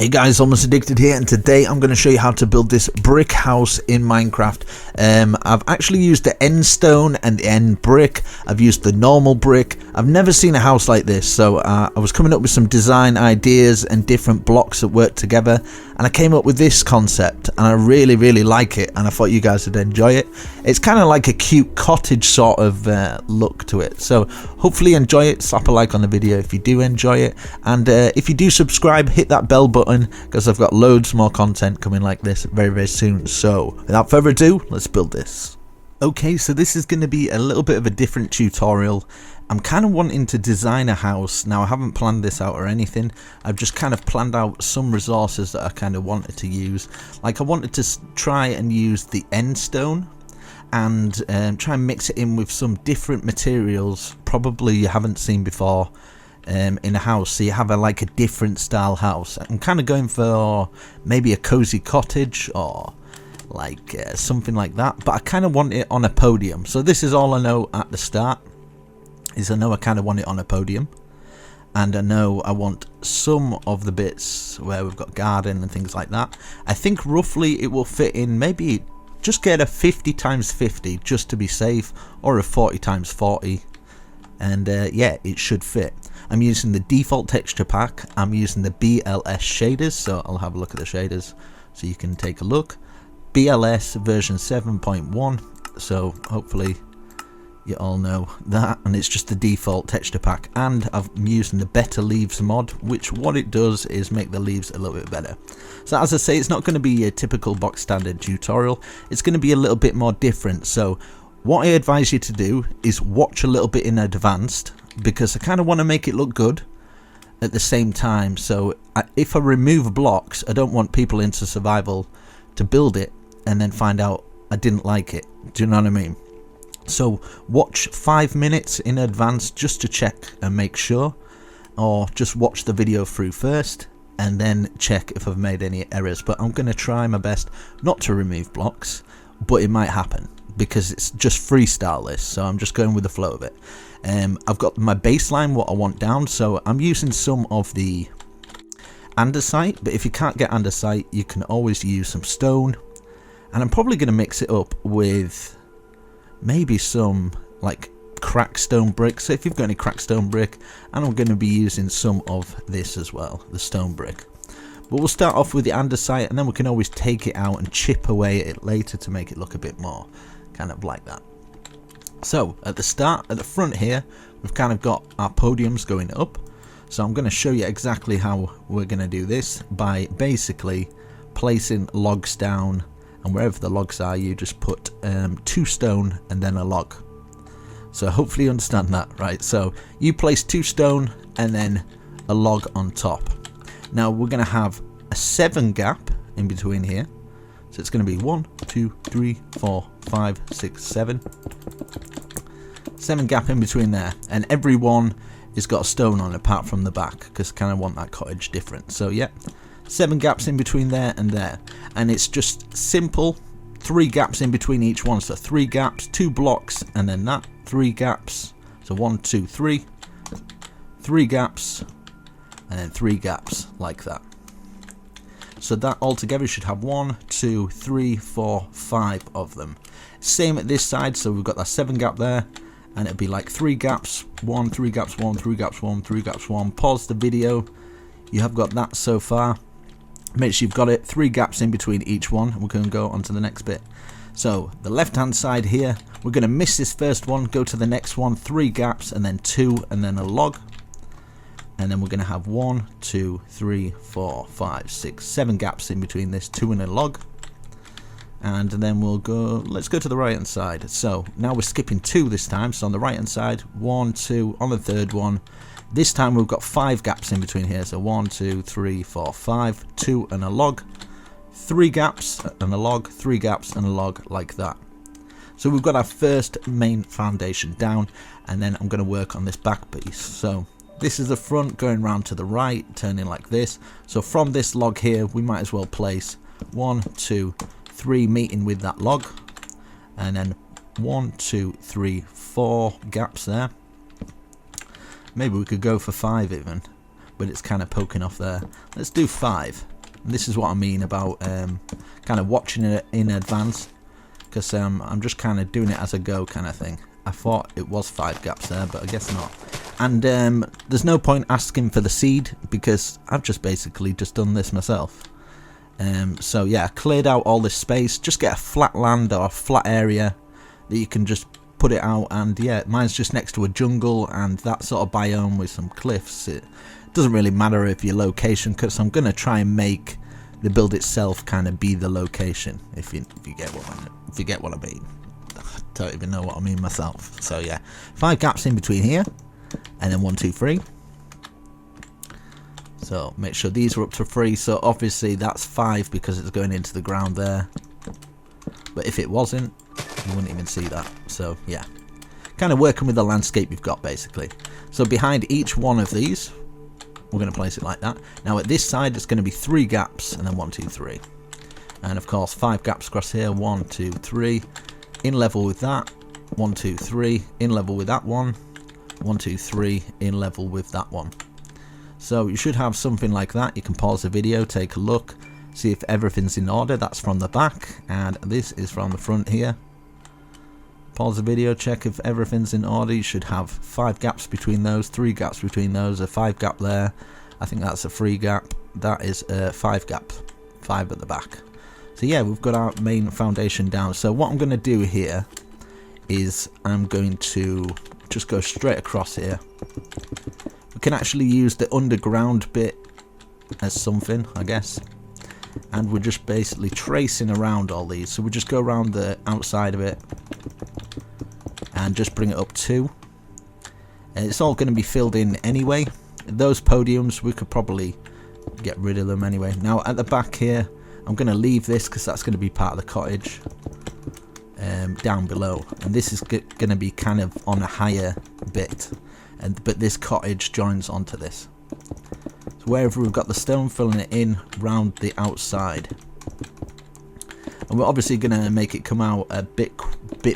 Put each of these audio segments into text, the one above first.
Hey guys, Almost Addicted here, and today I'm going to show you how to build this brick house in Minecraft. I've actually used the end stone and the end brick. I've used the normal brick. I've never seen a house like this, so I was coming up with some design ideas and different blocks that work together, and I came up with this concept, and I really like it, and I thought you guys would enjoy it. It's kind of like a cute cottage sort of look to it, so hopefully enjoy it. Slap a like on the video if you do enjoy it, and if you do subscribe, hit that bell button, because I've got loads more content coming like this very soon. So without further ado, let's build this. Okay, so this is going to be a little bit of a different tutorial. I'm kind of wanting to design a house. Now, I haven't planned this out or anything. I've just kind of planned out some resources that I kind of wanted to use. Like, I wanted to try and use the end stone and try and mix it in with some different materials probably you haven't seen before in a house, so you have like a different style house. I'm kind of going for maybe a cozy cottage or like something like that, but I kind of want it on a podium. So this is all I know at the start, is I know I kind of want it on a podium, and I know I want some of the bits where we've got garden and things like that. I think roughly it will fit in, maybe just get a 50 times 50 just to be safe, or a 40 times 40, and yeah, it should fit. I'm using the default texture pack. I'm using the BSL Shaders, so I'll have a look at the shaders so you can take a look. BSL version 7.1, so hopefully you all know that, and it's just the default texture pack. And I'm using the Better Leaves mod, which what it does is make the leaves a little bit better. So as I say, it's not going to be a typical box standard tutorial. It's going to be a little bit more different. So what I advise you to do is watch a little bit in advance, because I kind of want to make it look good at the same time. So if I remove blocks, I don't want people into survival to build it and then find out I didn't like it. Do you know what I mean? So watch 5 minutes in advance just to check and make sure, or just watch the video through first and then check if I've made any errors. But I'm going to try my best not to remove blocks, but it might happen because it's just freestyle this, so I'm just going with the flow of it. I've got my baseline, what I want down, so I'm using some of the andesite, but if you can't get andesite, you can always use some stone, and I'm probably going to mix it up with maybe some like cracked stone brick. So if you've got any cracked stone brick, and I'm going to be using some of this as well, the stone brick. But we'll start off with the andesite, and then we can always take it out and chip away at it later to make it look a bit more kind of like that. So at the start, at the front here, we've kind of got our podiums going up. So I'm going to show you exactly how we're going to do this by basically placing logs down, and wherever the logs are, you just put 2 stone and then a log. So hopefully you understand that, right? So you place 2 stone and then a log on top. Now we're going to have a 7 gap in between here. So it's going to be 1, 2, 3, 4, 5, 6, 7. 7 gap in between there, and every one has got a stone on apart from the back, because I kind of want that cottage different. So yeah, 7 gaps in between there and there, and it's just simple 3 gaps in between each one. So 3 gaps, 2 blocks, and then that 3 gaps. So 1, 2, 3, 3 gaps, and then 3 gaps like that. So that altogether should have 1, 2, 3, 4, 5 of them. Same at this side, so we've got that 7 gap there, and it'll be like 3 gaps, 1, 3 gaps, 1, 3 gaps, 1, 3 gaps, 1. Pause the video. You have got that so far. Make sure you've got it. 3 gaps in between each one, and we're going to go on to the next bit. So the left hand side here, we're going to miss this first one, go to the next one, 3 gaps, and then 2, and then a log. And then we're going to have 1, 2, 3, 4, 5, 6, 7 gaps in between this, 2 and a log. And then we'll go, let's go to the right hand side. So now we're skipping 2 this time. So on the right hand side, 1, 2, on the third one. This time we've got 5 gaps in between here. So 1, 2, 3, 4, 5, 2 and a log. 3 gaps and a log, 3 gaps and a log, like that. So we've got our first main foundation down, and then I'm going to work on this back piece. So this is the front going round to the right, turning like this. So from this log here, we might as well place 1, 2, 3 meeting with that log, and then 1, 2, 3, 4 gaps there. Maybe we could go for 5 even, but it's kind of poking off there. Let's do 5. And this is what I mean about kind of watching it in advance, because I'm just kind of doing it as I go kind of thing. I thought it was 5 gaps there, but I guess not. And there's no point asking for the seed, because I've just basically just done this myself. So yeah, I cleared out all this space. Just get a flat land or a flat area that you can just put it out. And yeah, mine's just next to a jungle and that sort of biome with some cliffs. It doesn't really matter if your location, because I'm going to try and make the build itself kind of be the location, if you get what I mean. I don't even know what I mean myself. So yeah, 5 gaps in between here, and then 1, 2, 3. So make sure these are up to 3. So obviously that's 5 because it's going into the ground there. But if it wasn't, you wouldn't even see that. So yeah, kind of working with the landscape you've got basically. So behind each one of these, we're going to place it like that. Now at this side, it's going to be 3 gaps, and then 1, 2, 3. And of course 5 gaps across here. 1, 2, 3. In level with that. 1, 2, 3. In level with that one. 1, 2, 3. In level with that one. So you should have something like that. You can pause the video, take a look, see if everything's in order. That's from the back, and this is from the front here. Pause the video, check if everything's in order. You should have 5 gaps between those, 3 gaps between those, a 5 gap there. I think that's a 3 gap. That is a 5 gap, 5 at the back. So yeah, we've got our main foundation down. So what I'm going to do here is I'm going to just go straight across here. We can actually use the underground bit as something, I guess. And we're just basically tracing around all these. So we just go around the outside of it and just bring it up 2. And it's all going to be filled in anyway. Those podiums, we could probably get rid of them anyway. Now at the back here, I'm going to leave this because that's going to be part of the cottage down below. And this is going to be kind of on a higher bit. But this cottage joins onto this. So wherever we've got the stone, filling it in round the outside. And we're obviously going to make it come out a bit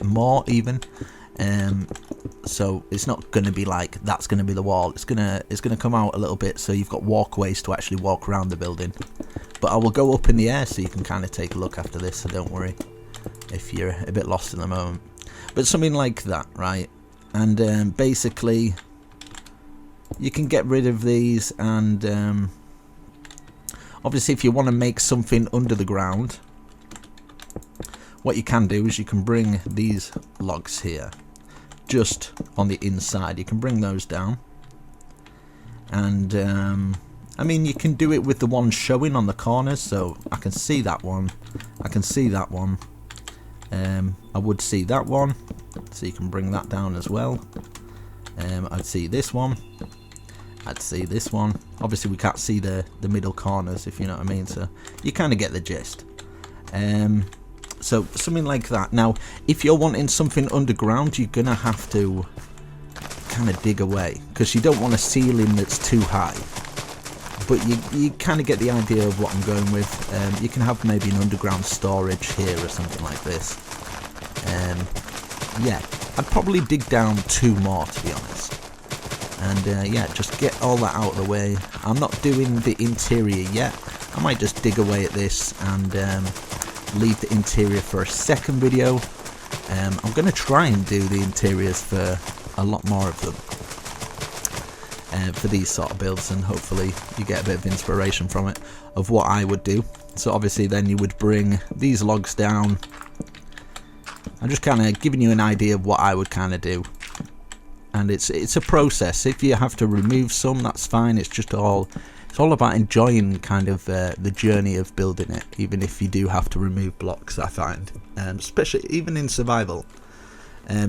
more even. So it's not going to be like that's going to be the wall. It's going to come out a little bit, so you've got walkways to actually walk around the building. But I will go up in the air so you can kind of take a look after this, so don't worry if you're a bit lost in the moment. But something like that, right? And basically you can get rid of these, and obviously if you want to make something under the ground, what you can do is you can bring these logs here just on the inside. You can bring those down, and I mean, you can do it with the ones showing on the corners. So I can see that one, I can see that one, I would see that one, so you can bring that down as well. I'd see this one, I'd see this one. Obviously we can't see the middle corners, if you know what I mean, so you kind of get the gist. So something like that. Now if you're wanting something underground, you're gonna have to kind of dig away, because you don't want a ceiling that's too high. But you kind of get the idea of what I'm going with. You can have maybe an underground storage here or something like this. Yeah, I'd probably dig down 2 more, to be honest. And yeah, just get all that out of the way. I'm not doing the interior yet. I might just dig away at this and leave the interior for a second video. I'm going to try and do the interiors for a lot more of them. For these sort of builds, and hopefully you get a bit of inspiration from it of what I would do. So obviously then you would bring these logs down. I'm just kind of giving you an idea of what I would kind of do, and it's a process. If you have to remove some, that's fine. It's all about enjoying kind of the journey of building it, even if you do have to remove blocks, I find, especially even in survival.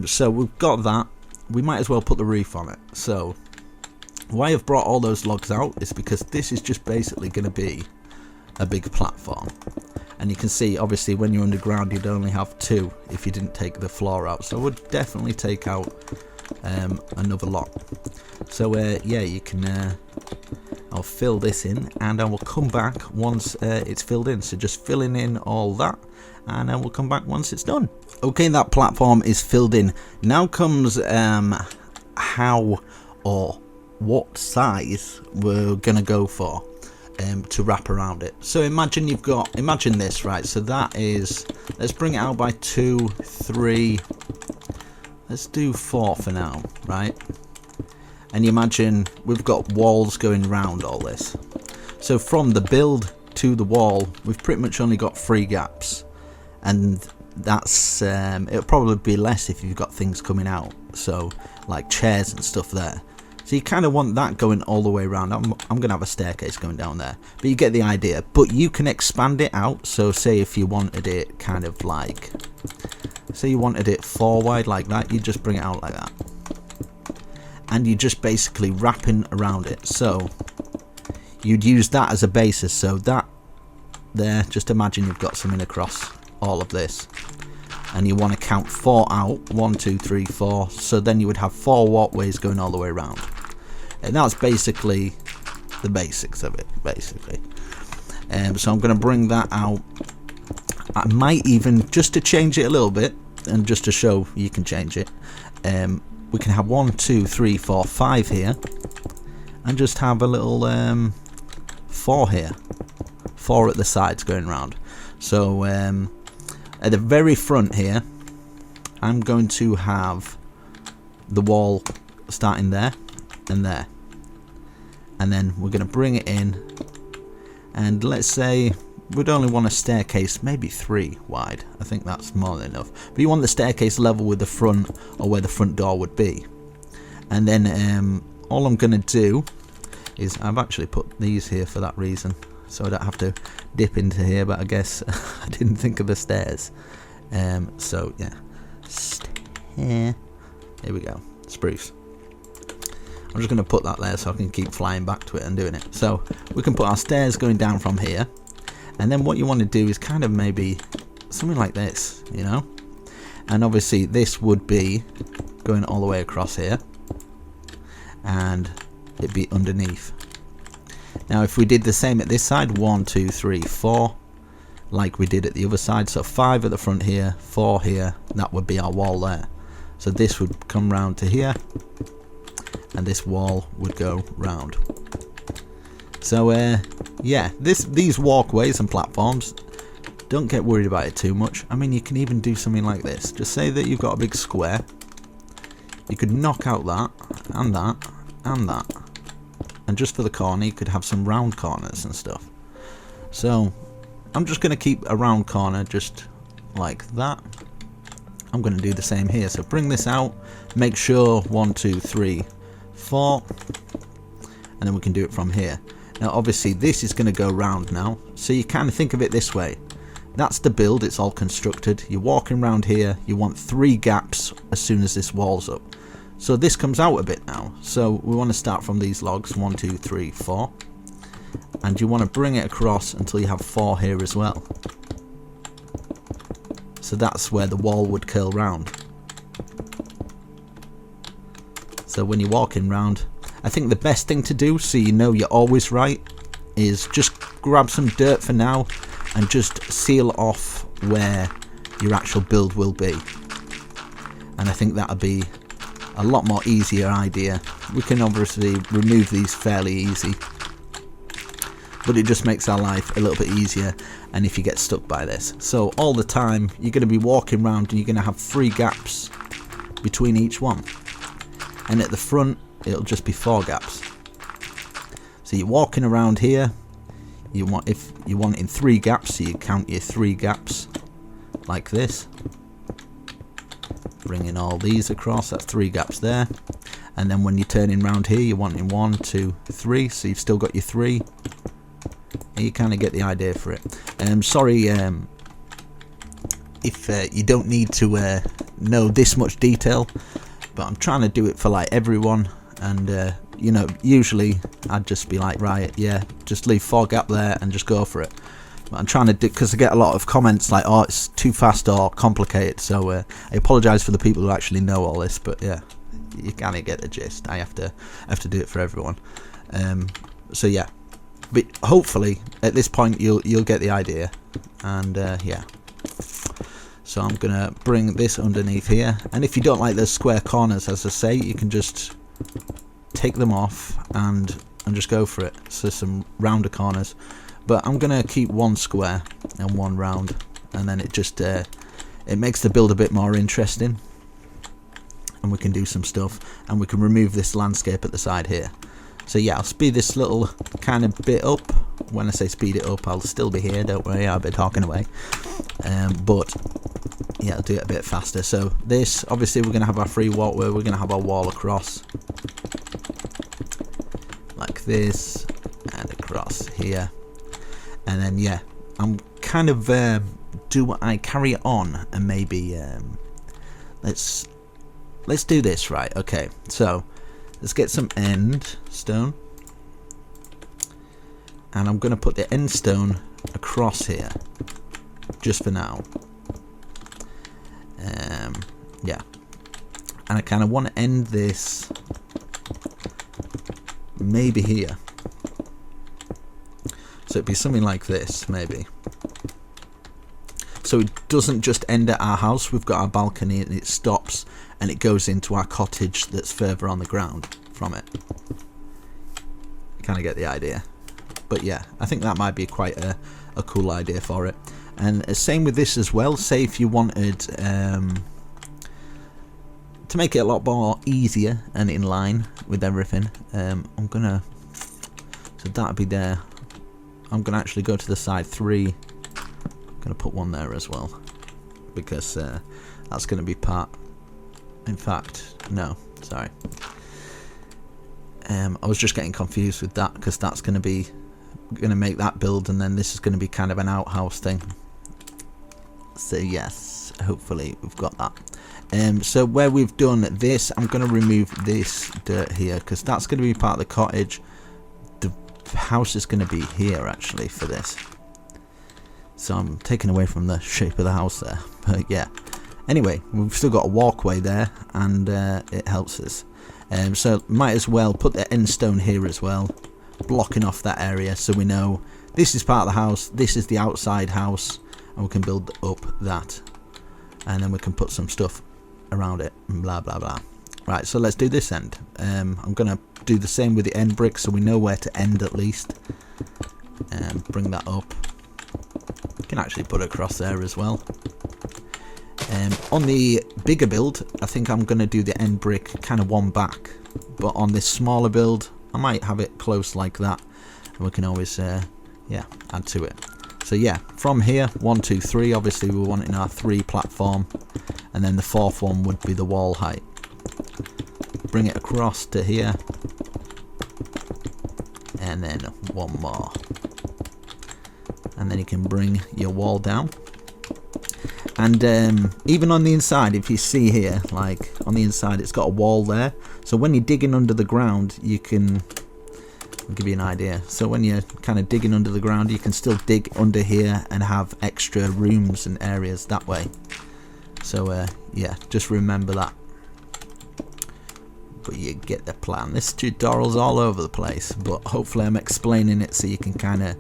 So we've got that. We might as well put the roof on it. So why I've brought all those logs out is because this is just basically going to be a big platform. And you can see, obviously, when you're underground, you'd only have 2 if you didn't take the floor out. So I would definitely take out another lot. So yeah, you can I'll fill this in, and I will come back once it's filled in. So just filling in all that, and then we'll come back once it's done. Okay, that platform is filled in. Now comes how or what size we're gonna go for to wrap around it. So imagine imagine this, right? So that is, let's bring it out by 2, 3, let's do 4 for now, right? And you imagine we've got walls going around all this. So from the build to the wall, we've pretty much only got 3 gaps, and that's it'll probably be less if you've got things coming out, so like chairs and stuff there. So you kind of want that going all the way around. I'm gonna have a staircase going down there, but you get the idea. But you can expand it out. So say if you wanted it kind of like, say you wanted it 4 wide like that, you just bring it out like that, and you're just basically wrapping around it. So you'd use that as a basis. So that there, just imagine you've got something across all of this, and you want to count 4 out, 1, 2, 3, 4. So then you would have 4 walkways going all the way around, and that's basically the basics of it, basically. So I'm going to bring that out. I might even, just to change it a little bit, and just to show you can change it, we can have 1, 2, 3, 4, 5 here, and just have a little 4 here, 4 at the sides going around. So at the very front here, I'm going to have the wall starting there and there, and then we're going to bring it in, and let's say we'd only want a staircase maybe 3 wide. I think that's more than enough, but you want the staircase level with the front, or where the front door would be. And then all I'm going to do is, I've actually put these here for that reason, so I don't have to dip into here, but I guess I didn't think of the stairs. So yeah, here we go, spruce. I'm just going to put that there so I can keep flying back to it and doing it. So we can put our stairs going down from here, and then what you want to do is kind of maybe something like this, you know, and obviously this would be going all the way across here, and it'd be underneath. Now if we did the same at this side, 1, 2, 3, 4, like we did at the other side, so 5 at the front here, 4 here, that would be our wall there. So this would come round to here, and this wall would go round. So yeah, these walkways and platforms, don't get worried about it too much. I mean, you can even do something like this. Just say that you've got a big square, you could knock out that and that and that, and just for the corner you could have some round corners and stuff. So I'm just going to keep a round corner just like that. I'm going to do the same here. So bring this out, make sure 1, 2, 3, 4, and then we can do it from here. Now obviously this is going to go round now, so you kind of think of it this way. That's the build, it's all constructed. You're walking around here, you want 3 gaps as soon as this wall's up. So this comes out a bit now, so we want to start from these logs, 1, 2, 3, 4, and you want to bring it across until you have 4 here as well. So that's where the wall would curl round. So when you're walking round, I think the best thing to do, so you know you're always right, is just grab some dirt for now and just seal off where your actual build will be. And I think that'll be a lot more easier idea. We can obviously remove these fairly easy, but it just makes our life a little bit easier, and if you get stuck by this. So all the time you're going to be walking around and you're going to have 3 gaps between each one, and at the front it'll just be 4 gaps. So you're walking around here, if you want in 3 gaps, so you count your 3 gaps like this, bringing all these across, that's 3 gaps there. And then when you're turning around here, you're wanting 1, 2, 3, so you've still got your 3, and you kind of get the idea for it. Sorry if you don't need to know this much detail, but I'm trying to do it for like everyone, and you know, usually I'd just be like, right, yeah, just leave 4 gap there and just go for it. But I'm trying to do, because I get a lot of comments like, oh, it's too fast or complicated, so I apologise for the people who actually know all this, but yeah, you kind of get the gist. I have to do it for everyone. So yeah, but hopefully at this point you'll get the idea, and yeah. So I'm gonna bring this underneath here, and if you don't like those square corners, as I say, you can just take them off and just go for it. So some rounder corners, but I'm gonna keep one square and one round, and then it just it makes the build a bit more interesting, and we can do some stuff, and we can remove this landscape at the side here. So yeah, I'll speed this little kind of bit up. When I say speed it up, I'll still be here, don't worry, I'll be talking away. But yeah, I'll do it a bit faster. So this, obviously we're going to have our free walkway, we're going to have our wall across. Like this, and across here. And then yeah, I'm kind of, I carry on and maybe, let's do this, right, okay. So, let's get some end stone. And I'm going to put the end stone across here, just for now. Yeah, and I kind of want to end this maybe here. So it'd be something like this, maybe. So it doesn't just end at our house. We've got our balcony, and it stops, and it goes into our cottage that's further on the ground from it. Kind of get the idea. But yeah, I think that might be quite a cool idea for it. And same with this as well. Say if you wanted to make it a lot more easier and in line with everything, I'm gonna, so that'll be there. I'm gonna actually go to the side 3. I'm gonna put one there as well, because that's gonna be part, in fact, no, sorry, I was just getting confused with that, because that's gonna make that build, and then this is gonna be kind of an outhouse thing. So yes, hopefully we've got that. So where we've done this, I'm going to remove this dirt here, because that's going to be part of the cottage. The house is going to be here actually for this, so I'm taking away from the shape of the house there. But yeah, anyway, we've still got a walkway there, and it helps us. So might as well put the end stone here as well, blocking off that area, so we know this is part of the house, this is the outside house, and we can build up that, and then we can put some stuff around it, and blah blah blah. Right, so let's do this end. I'm gonna do the same with the end brick, so we know where to end at least, and bring that up. You can actually put it across there as well. On the bigger build, I think I'm gonna do the end brick kind of one back, but on this smaller build I might have it close like that, and we can always yeah, add to it. So yeah, from here, 1, 2, 3, obviously we're wanting our 3 platform, and then the 4th one would be the wall height. Bring it across to here, and then one more, and then you can bring your wall down. And even on the inside, if you see here, like on the inside it's got a wall there, so when you're digging under the ground, you can, I'll give you an idea. So when you're kind of digging under the ground, you can still dig under here and have extra rooms and areas that way. So yeah, just remember that. But you get the plan. This tutorial's all over the place, but hopefully I'm explaining it so you can kind of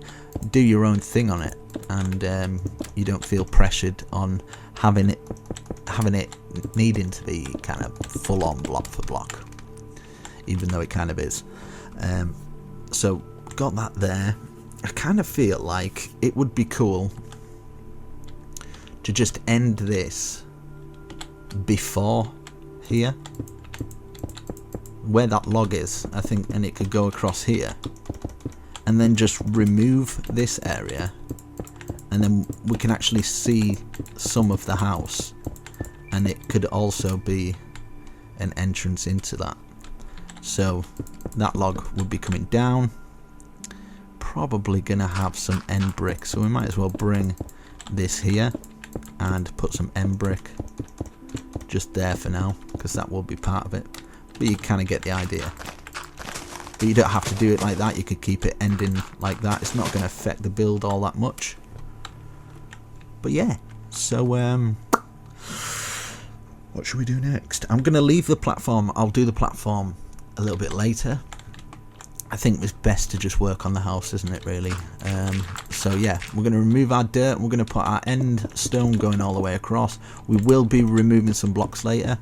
do your own thing on it, and you don't feel pressured on having it needing to be kind of full on block for block, even though it kind of is. So got that there. I kind of feel like it would be cool to just end this before here, where that log is, I think, and it could go across here, and then just remove this area, and then we can actually see some of the house, and it could also be an entrance into that. So that log would be coming down, probably gonna have some end brick, so we might as well bring this here and put some end brick just there for now, because that will be part of it. But you kind of get the idea. But you don't have to do it like that, you could keep it ending like that, it's not going to affect the build all that much. But yeah, so what should we do next? I'm going to leave the platform, I'll do the platform a little bit later. I think it's best to just work on the house, isn't it, really? So yeah, we're going to remove our dirt, we're going to put our end stone going all the way across. We will be removing some blocks later,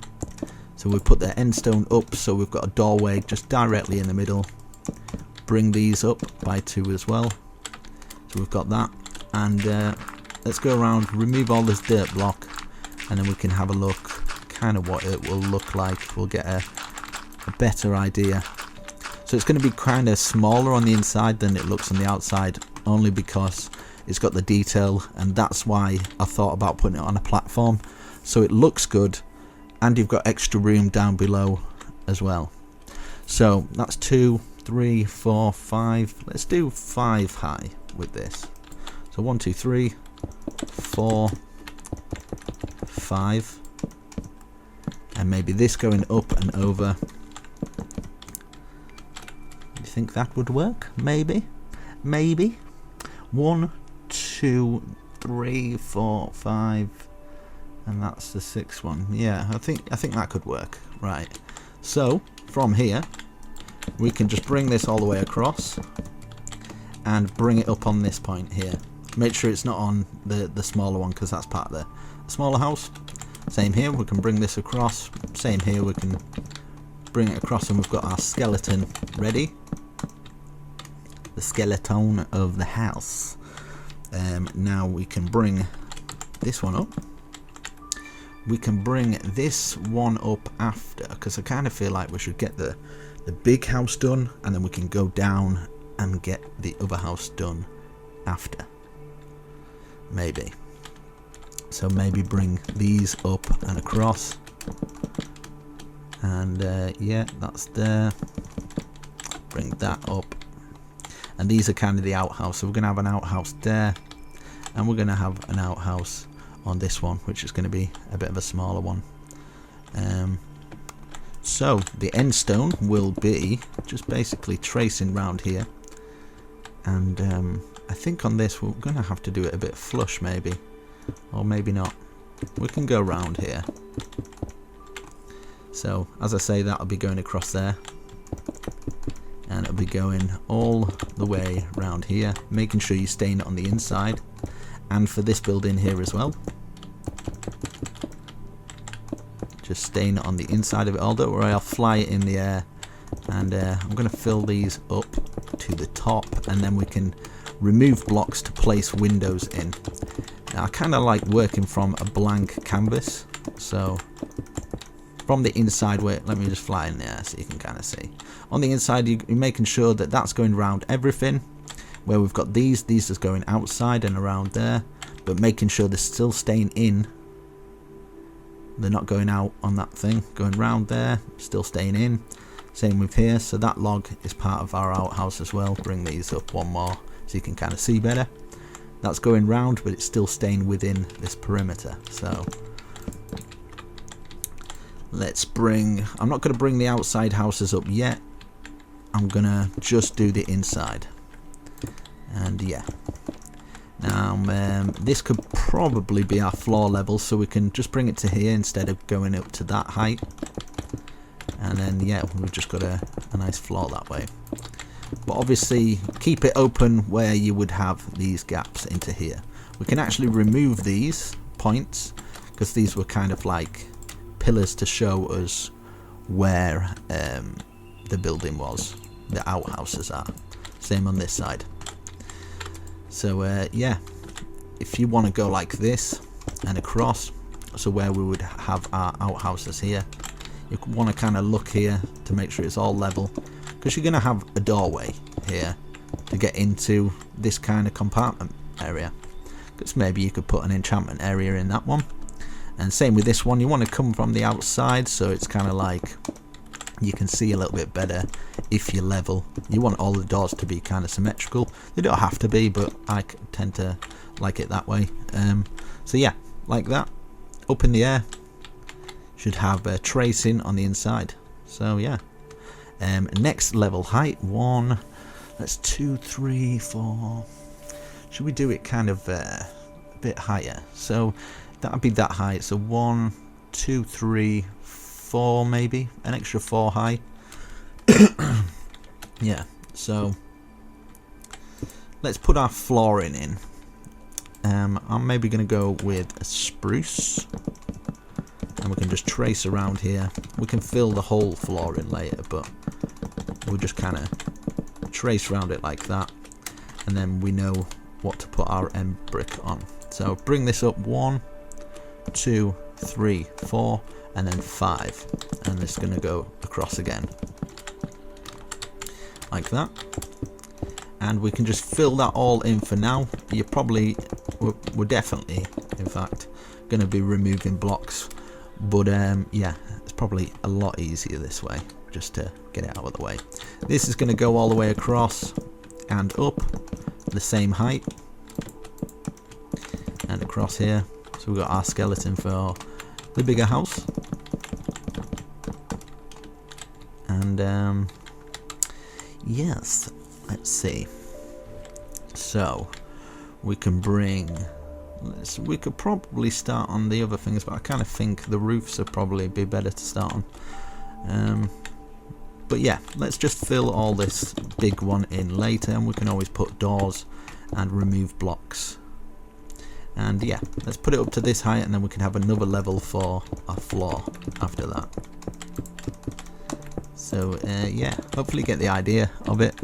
So we put the end stone up, so we've got a doorway just directly in the middle. Bring these up by 2 as well. So we've got that, and let's go around, remove all this dirt block, and then we can have a look kind of what it will look like. We'll get a better idea. So it's going to be kind of smaller on the inside than it looks on the outside, only because it's got the detail, and that's why I thought about putting it on a platform, so it looks good and you've got extra room down below as well. So that's 2, 3, 4, 5. Let's do 5 high with this. So 1, 2, 3, 4, 5, and maybe this going up and over. You think that would work? Maybe. 1, 2, 3, 4, 5, and that's the 6th one. Yeah, I think that could work. Right. So from here, we can just bring this all the way across and bring it up on this point here. Make sure it's not on the smaller one, because that's part of the smaller house. Same here, we can bring this across. Same here, we can bring it across, and we've got our skeleton ready. The skeleton of the house. Now we can bring this one up. We can bring this one up after, because I kind of feel like we should get the big house done, and then we can go down and get the other house done after. Maybe. So maybe bring these up and across. And yeah, that's there. Bring that up. And these are kind of the outhouse. So we're going to have an outhouse there, and we're going to have an outhouse on this one, which is going to be a bit of a smaller one. So the end stone will be just basically tracing round here, and I think on this we're going to have to do it a bit flush, maybe, or maybe not. We can go round here. So as I say, that'll be going across there, and it'll be going all the way around here, making sure you stain it on the inside, and for this building here as well. Just stain it on the inside of it all. Don't worry, I'll fly it in the air, and I'm going to fill these up to the top, and then we can remove blocks to place windows in. Now, I kind of like working from a blank canvas, so from the inside, wait, let me just fly in there so you can kind of see. On the inside, you're making sure that that's going around everything. Where we've got these is going outside and around there, but making sure they're still staying in. They're not going out on that thing, going round there, still staying in. Same with here, so that log is part of our outhouse as well. Bring these up one more so you can kind of see better. That's going round, but it's still staying within this perimeter. So let's bring, I'm not going to bring the outside houses up yet. I'm going to just do the inside. And yeah. Now, this could probably be our floor level, so we can just bring it to here instead of going up to that height. And then, yeah, we've just got a nice floor that way. But obviously, keep it open where you would have these gaps into here. We can actually remove these points, because these were kind of like pillars to show us where the building was, the outhouses are. Same on this side. So yeah, if you want to go like this and across, so where we would have our outhouses here, you want to kind of look here to make sure it's all level, because you're going to have a doorway here to get into this kind of compartment area, because maybe you could put an enchantment area in that one. And same with this one, you want to come from the outside, so it's kind of like you can see a little bit better if you're level. You want all the doors to be kind of symmetrical. They don't have to be, but I tend to like it that way. So yeah, like that, up in the air, should have tracing on the inside. So yeah, next level height, 1, that's 2, 3, 4. Should we do it kind of a bit higher? So that'd be that height. So 1, 2, 3, 4, maybe an extra 4 high. Yeah, so let's put our flooring in. I'm maybe going to go with a spruce, and we can just trace around here. We can fill the whole floor in later, but we'll just kind of trace around it like that, and then we know what to put our end brick on. So bring this up 1, 2, 3, 4, and then 5, and it's going to go across again like that, and we can just fill that all in for now. We're definitely, in fact, going to be removing blocks, but yeah, it's probably a lot easier this way, just to get it out of the way. This is going to go all the way across and up the same height and across here. So we've got our skeleton for the bigger house, and yes, let's see. So we can we could probably start on the other things, but I kind of think the roofs would probably be better to start on. But yeah, let's just fill all this big one in later, and we can always put doors and remove blocks. And yeah, let's put it up to this height, and then we can have another level for our floor after that. So yeah, hopefully you get the idea of it.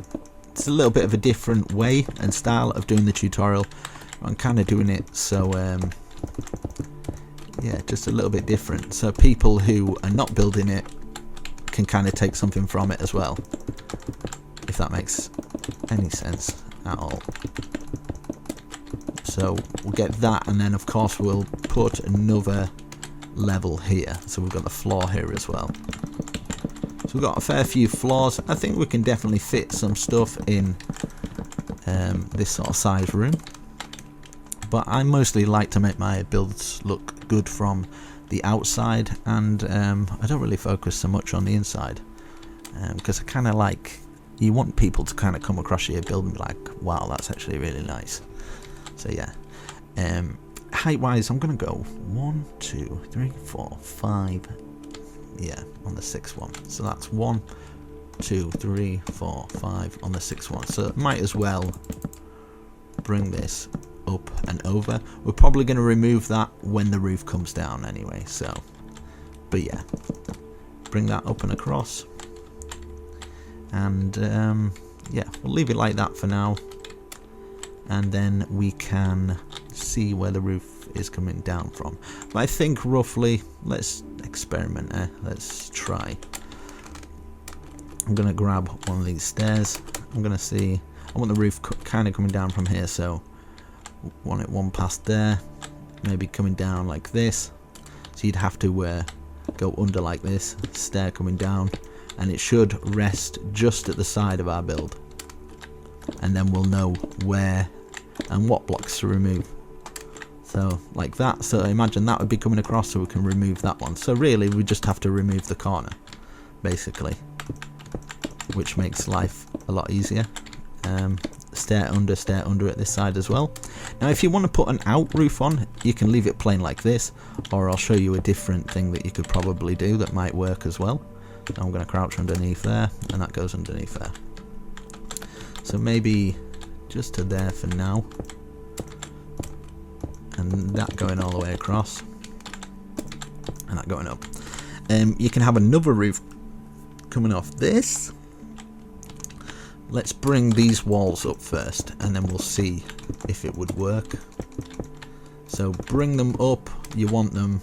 It's a little bit of a different way and style of doing the tutorial. I'm kind of doing it so yeah, just a little bit different, so people who are not building it can kind of take something from it as well, if that makes any sense at all. So we'll get that, and then of course we'll put another level here, so we've got the floor here as well. So we've got a fair few floors. I think we can definitely fit some stuff in this sort of size room, but I mostly like to make my builds look good from the outside, and I don't really focus so much on the inside, because I kind of like, you want people to kind of come across your build and be like, wow, that's actually really nice. So yeah, height wise I'm gonna go 1, 2, 3, 4, 5, yeah, on the 6th one. So that's 1, 2, 3, 4, 5 on the 6th one. So might as well bring this up and over. We're probably going to remove that when the roof comes down anyway, so, but yeah, bring that up and across, and yeah, we'll leave it like that for now, and then we can see where the roof is coming down from. But I think roughly, let's experiment, let's try. I'm going to grab one of these stairs. I'm going to see, I want the roof kind of coming down from here, so want it one past there, maybe coming down like this, so you'd have to go under like this, stair coming down, and it should rest just at the side of our build, and then we'll know where and what blocks to remove. So like that, so imagine that would be coming across, so we can remove that one. So really we just have to remove the corner basically, which makes life a lot easier. Stair under at this side as well. Now if you want to put an out roof on, you can leave it plain like this, or I'll show you a different thing that you could probably do that might work as well. So I'm going to crouch underneath there, and that goes underneath there. So maybe just to there for now, and that going all the way across, and that going up. You can have another roof coming off this. Let's bring these walls up first, and then we'll see if it would work. So bring them up, you want them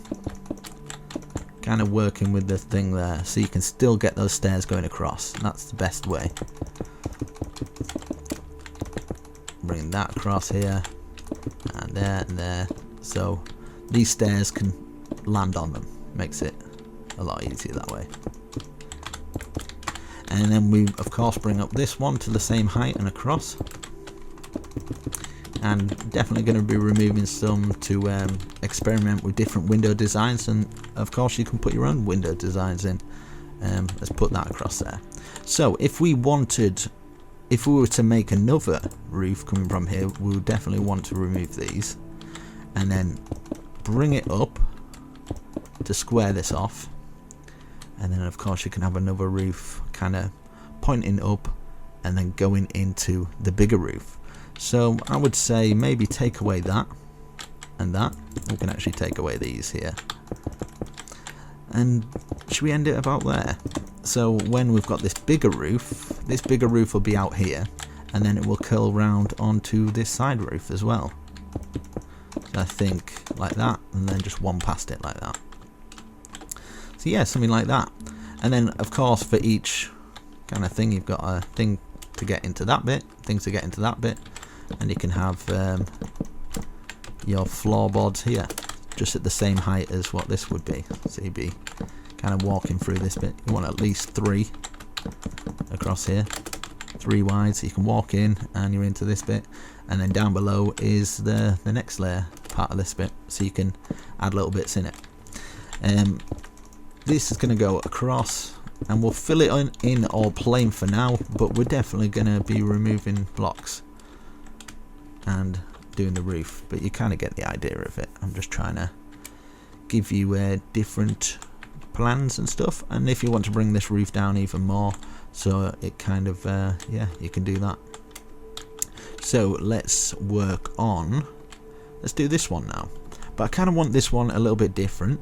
kind of working with the thing there, so you can still get those stairs going across. That's the best way. Bring that across here, and there, so these stairs can land on them. Makes it a lot easier that way. And then we of course bring up this one to the same height and across, and definitely going to be removing some to experiment with different window designs, and of course you can put your own window designs in. Let's put that across there. So if we were to make another roof coming from here, we would definitely want to remove these and then bring it up to square this off, and then of course you can have another roof kind of pointing up and then going into the bigger roof. So I would say maybe take away that and that. We can actually take away these here, And should we end it about there? So when we've got this bigger roof will be out here, and then it will curl round onto this side roof as well. So I think like that, and then just one past it like that. So yeah, something like that. And then of course for each kind of thing, you've got a thing to get into that bit, things to get into that bit, and you can have your floorboards here, just at the same height as what this would be. So you'd be kind of walking through this bit. You want at least 3 across here, 3 wide, so you can walk in and you're into this bit, and then down below is the next layer part of this bit, so you can add little bits in it. This is going to go across, and we'll fill it in all plain for now, but we're definitely going to be removing blocks and doing the roof, but you kind of get the idea of it. I'm just trying to give you different plans and stuff, and if you want to bring this roof down even more, so it kind of yeah, you can do that. So let's work on, let's do this one now, but I kind of want this one a little bit different.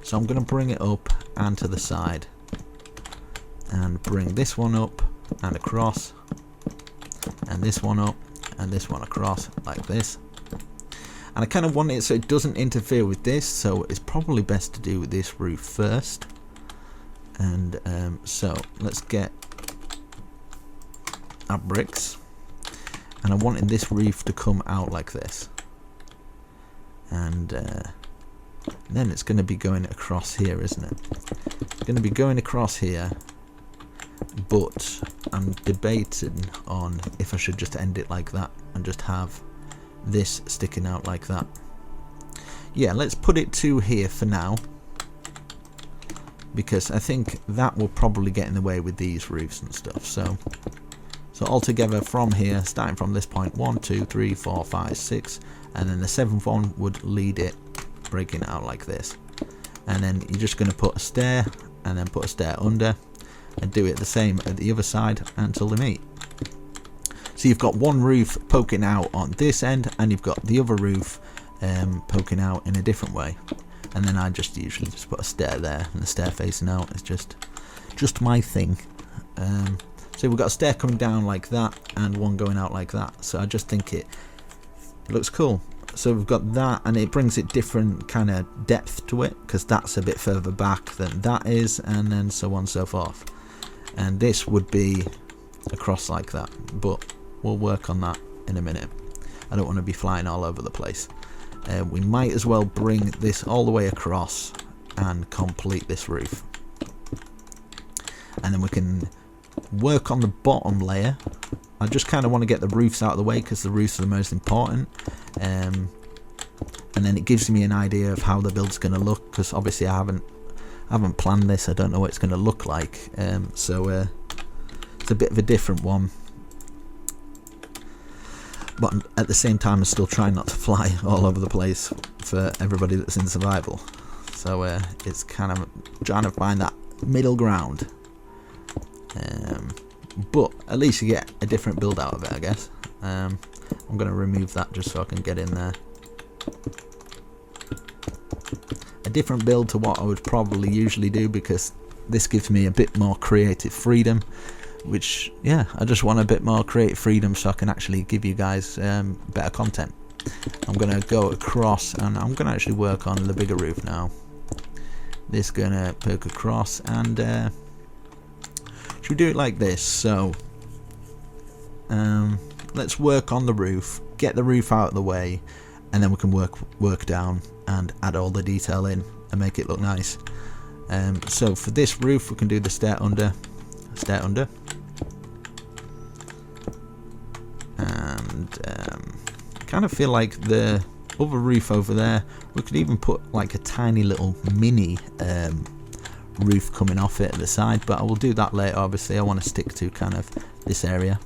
So I'm going to bring it up and to the side, and bring this one up and across, and this one up and this one across like this. And I kind of want it so it doesn't interfere with this, so it's probably best to do this roof first. And so let's get our bricks, and I wanted this roof to come out like this, and then it's going to be going across here, isn't it? It's going to be going across here, but I'm debating on if I should just end it like that and just have this sticking out like that. Yeah, let's put it to here for now, because I think that will probably get in the way with these roofs and stuff. So altogether from here, starting from this point, 1 2 3 4 5 6, and then the 7th one would lead it, breaking it out like this. And then you're just going to put a stair, and then put a stair under, and do it the same at the other side until they meet. So you've got one roof poking out on this end, and you've got the other roof poking out in a different way. And then I just usually just put a stair there, and the stair facing out is just my thing. So we've got a stair coming down like that, and one going out like that. So I just think it looks cool. So we've got that, and it brings it different kind of depth to it, because that's a bit further back than that is, and then so on and so forth. And this would be across like that, but we'll work on that in a minute. I don't want to be flying all over the place. We might as well bring this all the way across and complete this roof, and then we can work on the bottom layer. I just kind of want to get the roofs out of the way, because the roofs are the most important, and then it gives me an idea of how the build's going to look, because obviously I haven't planned this. I don't know what it's going to look like, so it's a bit of a different one, but at the same time I'm still trying not to fly all over the place for everybody that's in survival. So it's kind of trying to find that middle ground, but at least you get a different build out of it, I guess. I'm going to remove that just so I can get in there. A different build to what I would probably usually do, because this gives me a bit more creative freedom, which, yeah, I just want a bit more creative freedom so I can actually give you guys better content. I'm going to go across, and I'm going to actually work on the bigger roof now. This going to poke across, and should we do it like this? So let's work on the roof, get the roof out of the way, and then we can work down and add all the detail in and make it look nice. So for this roof, we can do the stair under, and kind of feel like the other roof over there, we could even put like a tiny little mini roof coming off it at the side, but I will do that later. Obviously I want to stick to kind of this area.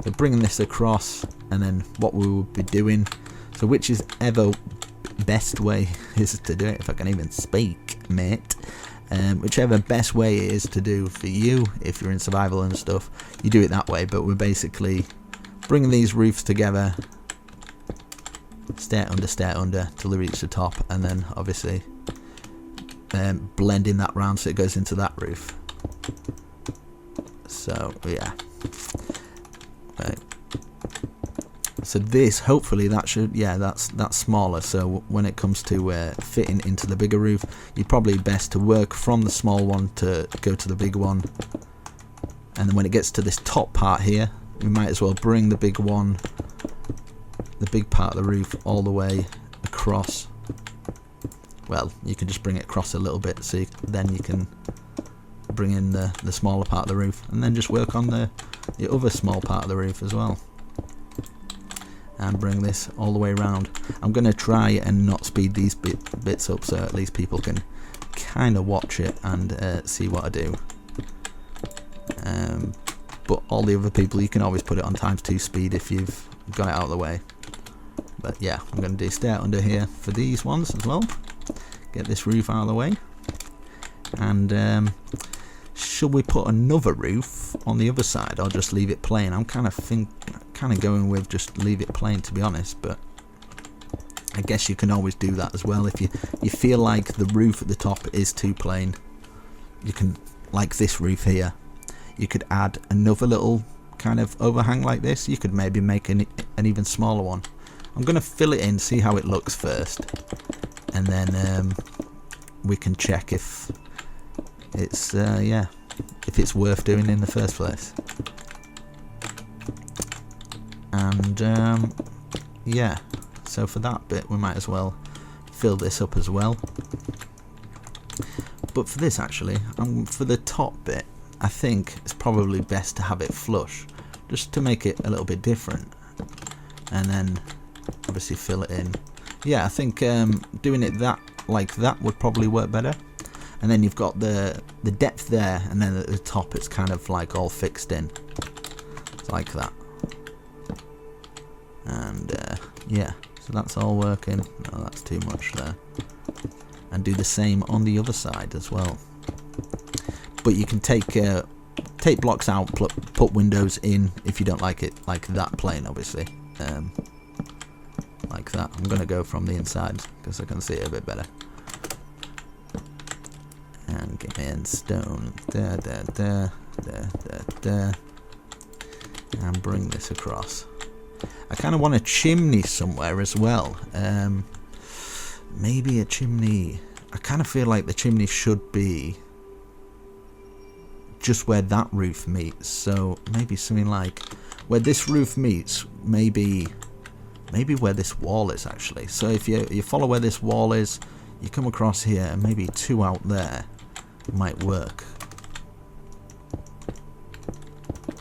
So bringing this across, and then what we will be doing, so whichever best way is to do it, if I can even speak, mate, whichever best way it is to do for you, if you're in survival and stuff, you do it that way. But we're basically bringing these roofs together, stair under till they reach the top, and then obviously blending that round so it goes into that roof. So yeah, right. So this, hopefully that should, yeah, that's smaller, so when it comes to fitting into the bigger roof, you're probably best to work from the small one to go to the big one. And then when it gets to this top part here, we might as well bring the big one, the big part of the roof, all the way across. Well, you can just bring it across a little bit, so then you can bring in the smaller part of the roof, and then just work on the other small part of the roof as well. And bring this all the way around. I'm going to try and not speed these bits up, so at least people can kind of watch it and see what I do. But all the other people, you can always put it on ×2 speed if you've got it out of the way. But yeah, I'm going to do stay out under here for these ones as well. Get this roof out of the way. And should we put another roof on the other side, or just leave it plain? I'm kind of going with just leave it plain, to be honest, but I guess you can always do that as well. If you feel like the roof at the top is too plain, you can, like this roof here, you could add another little kind of overhang like this. You could maybe make an even smaller one. I'm going to fill it in, see how it looks first, and then we can check if it's yeah, if it's worth doing in the first place. And yeah, so for that bit we might as well fill this up as well. But for this, actually, for the top bit, I think it's probably best to have it flush, just to make it a little bit different, and then obviously fill it in. Yeah, I think doing it like that would probably work better. And then you've got the depth there, and then at the top it's kind of like all fixed in. It's like that. And yeah, so that's all working. No, that's too much there. And do the same on the other side as well. But you can take blocks out, put windows in if you don't like it like that plain, obviously. Like that. I'm going to go from the inside because I can see it a bit better. And get in stone, there, and bring this across. I kind of want a chimney somewhere as well. Maybe a chimney. I kind of feel like the chimney should be just where that roof meets. So maybe something like where this roof meets. Maybe where this wall is actually. So if you follow where this wall is, you come across here, and maybe 2 out there might work.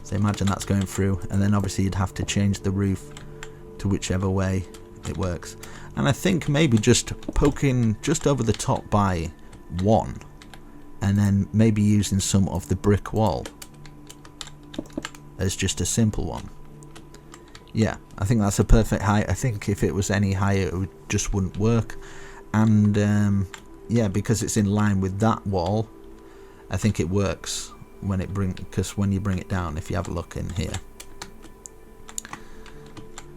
So imagine that's going through, and then obviously you'd have to change the roof to whichever way it works. And I think maybe just poking just over the top by 1, and then maybe using some of the brick wall as just a simple one. Yeah, I think that's a perfect height. I think if it was any higher it just wouldn't work. And yeah, because it's in line with that wall, I think it works when you bring it down, if you have a look in here,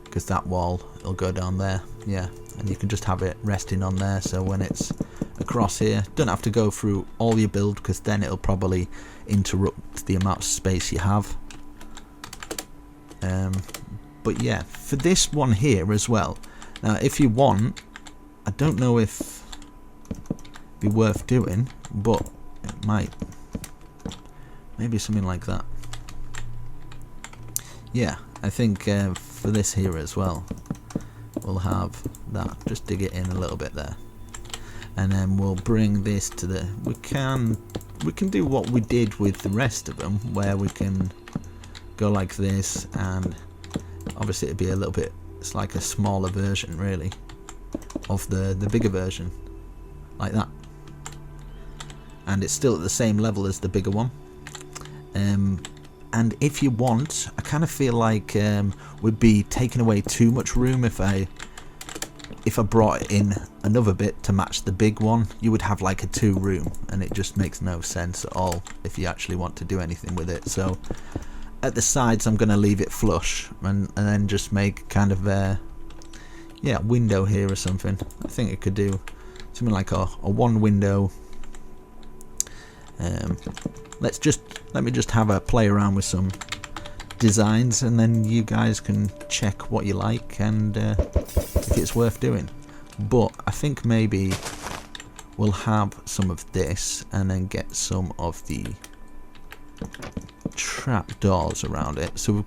because that wall will go down there. Yeah, and you can just have it resting on there, so when it's across here, don't have to go through all your build, because then it'll probably interrupt the amount of space you have. But yeah, for this one here as well, now if you want, I don't know if it'd be worth doing, but it might. Maybe something like that. Yeah, I think for this here as well, we'll have that. Just dig it in a little bit there, and then we'll bring this to the. We can do what we did with the rest of them, where we can go like this, and obviously it'd be a little bit. It's like a smaller version, really, of the bigger version, like that. And it's still at the same level as the bigger one. And if you want, I kind of feel like we'd be taking away too much room if I brought in another bit to match the big one. You would have like a 2-room, and it just makes no sense at all if you actually want to do anything with it. So at the sides I'm going to leave it flush, and then just make kind of a window here or something. I think it could do something like a 1 window Let me just have a play around with some designs, and then you guys can check what you like and if it's worth doing. But I think maybe we'll have some of this and then get some of the trap doors around it, so we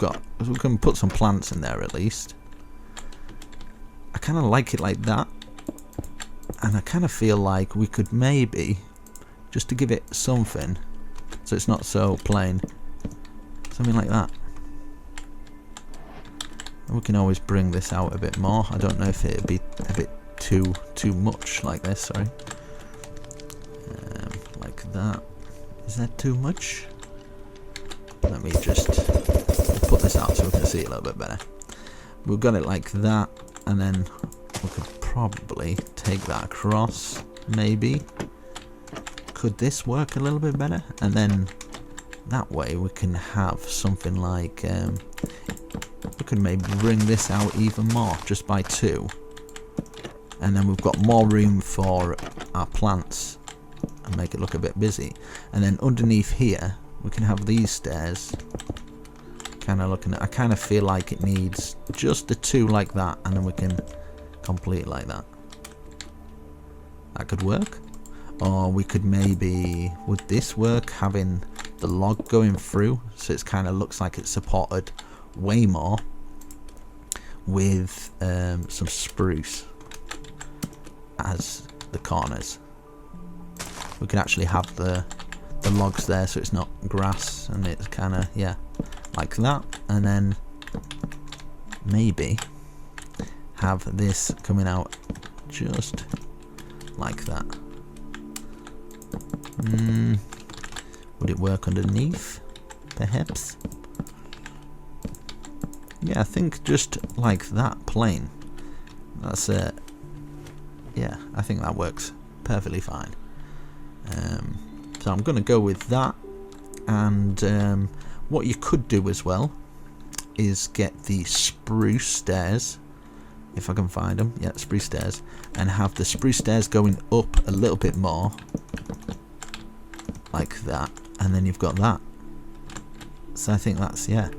can put some plants in there at least. I kind of like it like that, and I kind of feel like we could maybe, just to give it something so it's not so plain, something like that. And we can always bring this out a bit more. I don't know if it'd be a bit too much like this, sorry. Like that. Is that too much? Let me just put this out so we can see it a little bit better. We've got it like that, and then we could probably take that across, maybe. Could this work a little bit better? And then that way we can have something like, we could maybe bring this out even more, just by 2. And then we've got more room for our plants and make it look a bit busy. And then underneath here, we can have these stairs. Kind of looking at, I kind of feel like it needs just the 2 like that, and then we can complete it like that. That could work. Or we could maybe, would this work, having the log going through, so it kind of looks like it's supported way more with some spruce as the corners. We can actually have the logs there, so it's not grass, and it's kind of, yeah, like that. And then maybe have this coming out just like that. Would it work underneath, perhaps? Yeah, I think just like that, plain. That's it. Yeah, I think that works perfectly fine. So I'm going to go with that. And what you could do as well is get the spruce stairs, if I can find them. Yeah, spruce stairs, and have the spruce stairs going up a little bit more, like that, and then you've got that. So I think that's, yeah,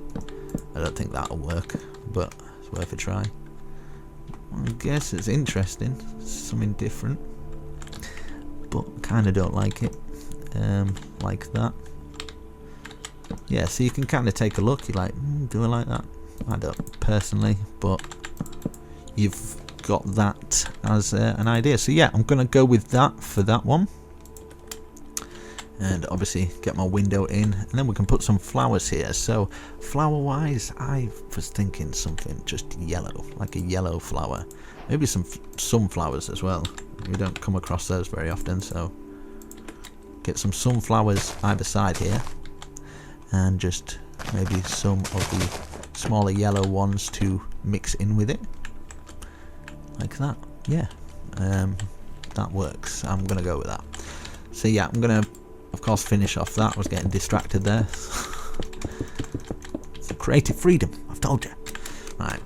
I don't think that'll work, but it's worth a try. I guess it's interesting, something different, but kind of don't like it. Like that. Yeah, so you can kind of take a look. You're like, do I like that? I don't personally, but you've got that as an idea. So yeah, I'm gonna go with that for that one, and obviously get my window in, and then we can put some flowers here. So flower wise, I was thinking something just yellow, like a yellow flower, maybe some sunflowers as well. We don't come across those very often, so get some sunflowers either side here, and just maybe some of the smaller yellow ones to mix in with it, like that. Yeah, that works. I'm gonna go with that. So yeah, I'm gonna of course finish off that. I was getting distracted there. It's creative freedom, I've told you. Right,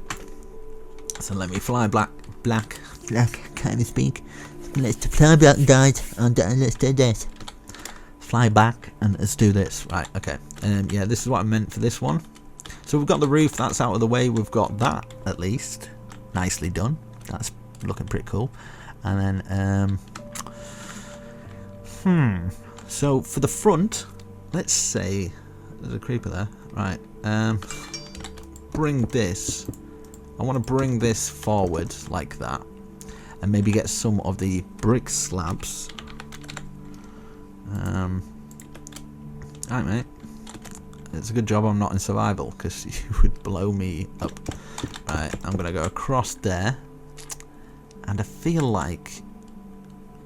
so let me fly black kind of speak. Let's fly back, guys, and let's do this. Fly back and let's do this. Right, okay. Yeah, this is what I meant for this one. So we've got the roof, that's out of the way. We've got that at least nicely done. That's looking pretty cool. And then so for the front, let's say there's a creeper there. Right, bring this. I want to bring this forward like that, and maybe get some of the brick slabs. Alright, mate. It's a good job I'm not in survival, because you would blow me up. Right, I'm gonna go across there, and I feel like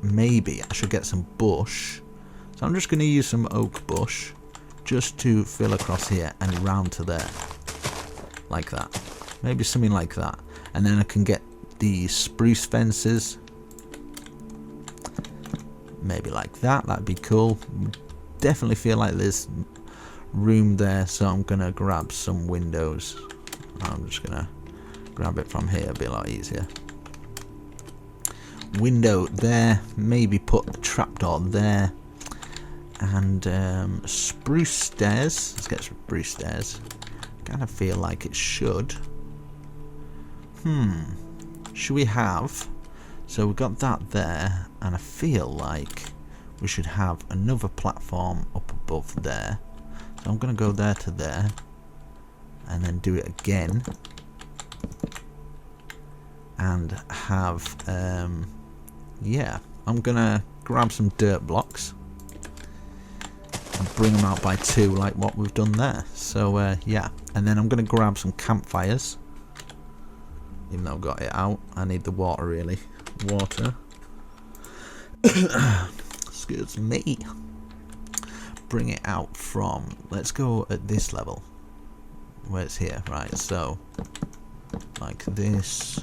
maybe I should get some bush. So I'm just gonna use some oak bush just to fill across here and round to there, like that. Maybe something like that, and then I can get the spruce fences. Maybe like that. That'd be cool. Definitely feel like there's room there, so I'm gonna grab some windows. I'm just gonna grab it from here, it'll be a lot easier. Window there, maybe put a trapdoor there, And spruce stairs. Let's get spruce stairs. Kind of feel like it should. Should we have? So we've got that there, and I feel like we should have another platform up above there. So I'm going to go there to there, and then do it again, and have yeah, I'm going to grab some dirt blocks and bring them out by 2 like what we've done there. So yeah, and then I'm going to grab some campfires. Even though I've got it out, I need the water really. Water. Excuse me. Bring it out from, let's go at this level where it's here, right? So like this,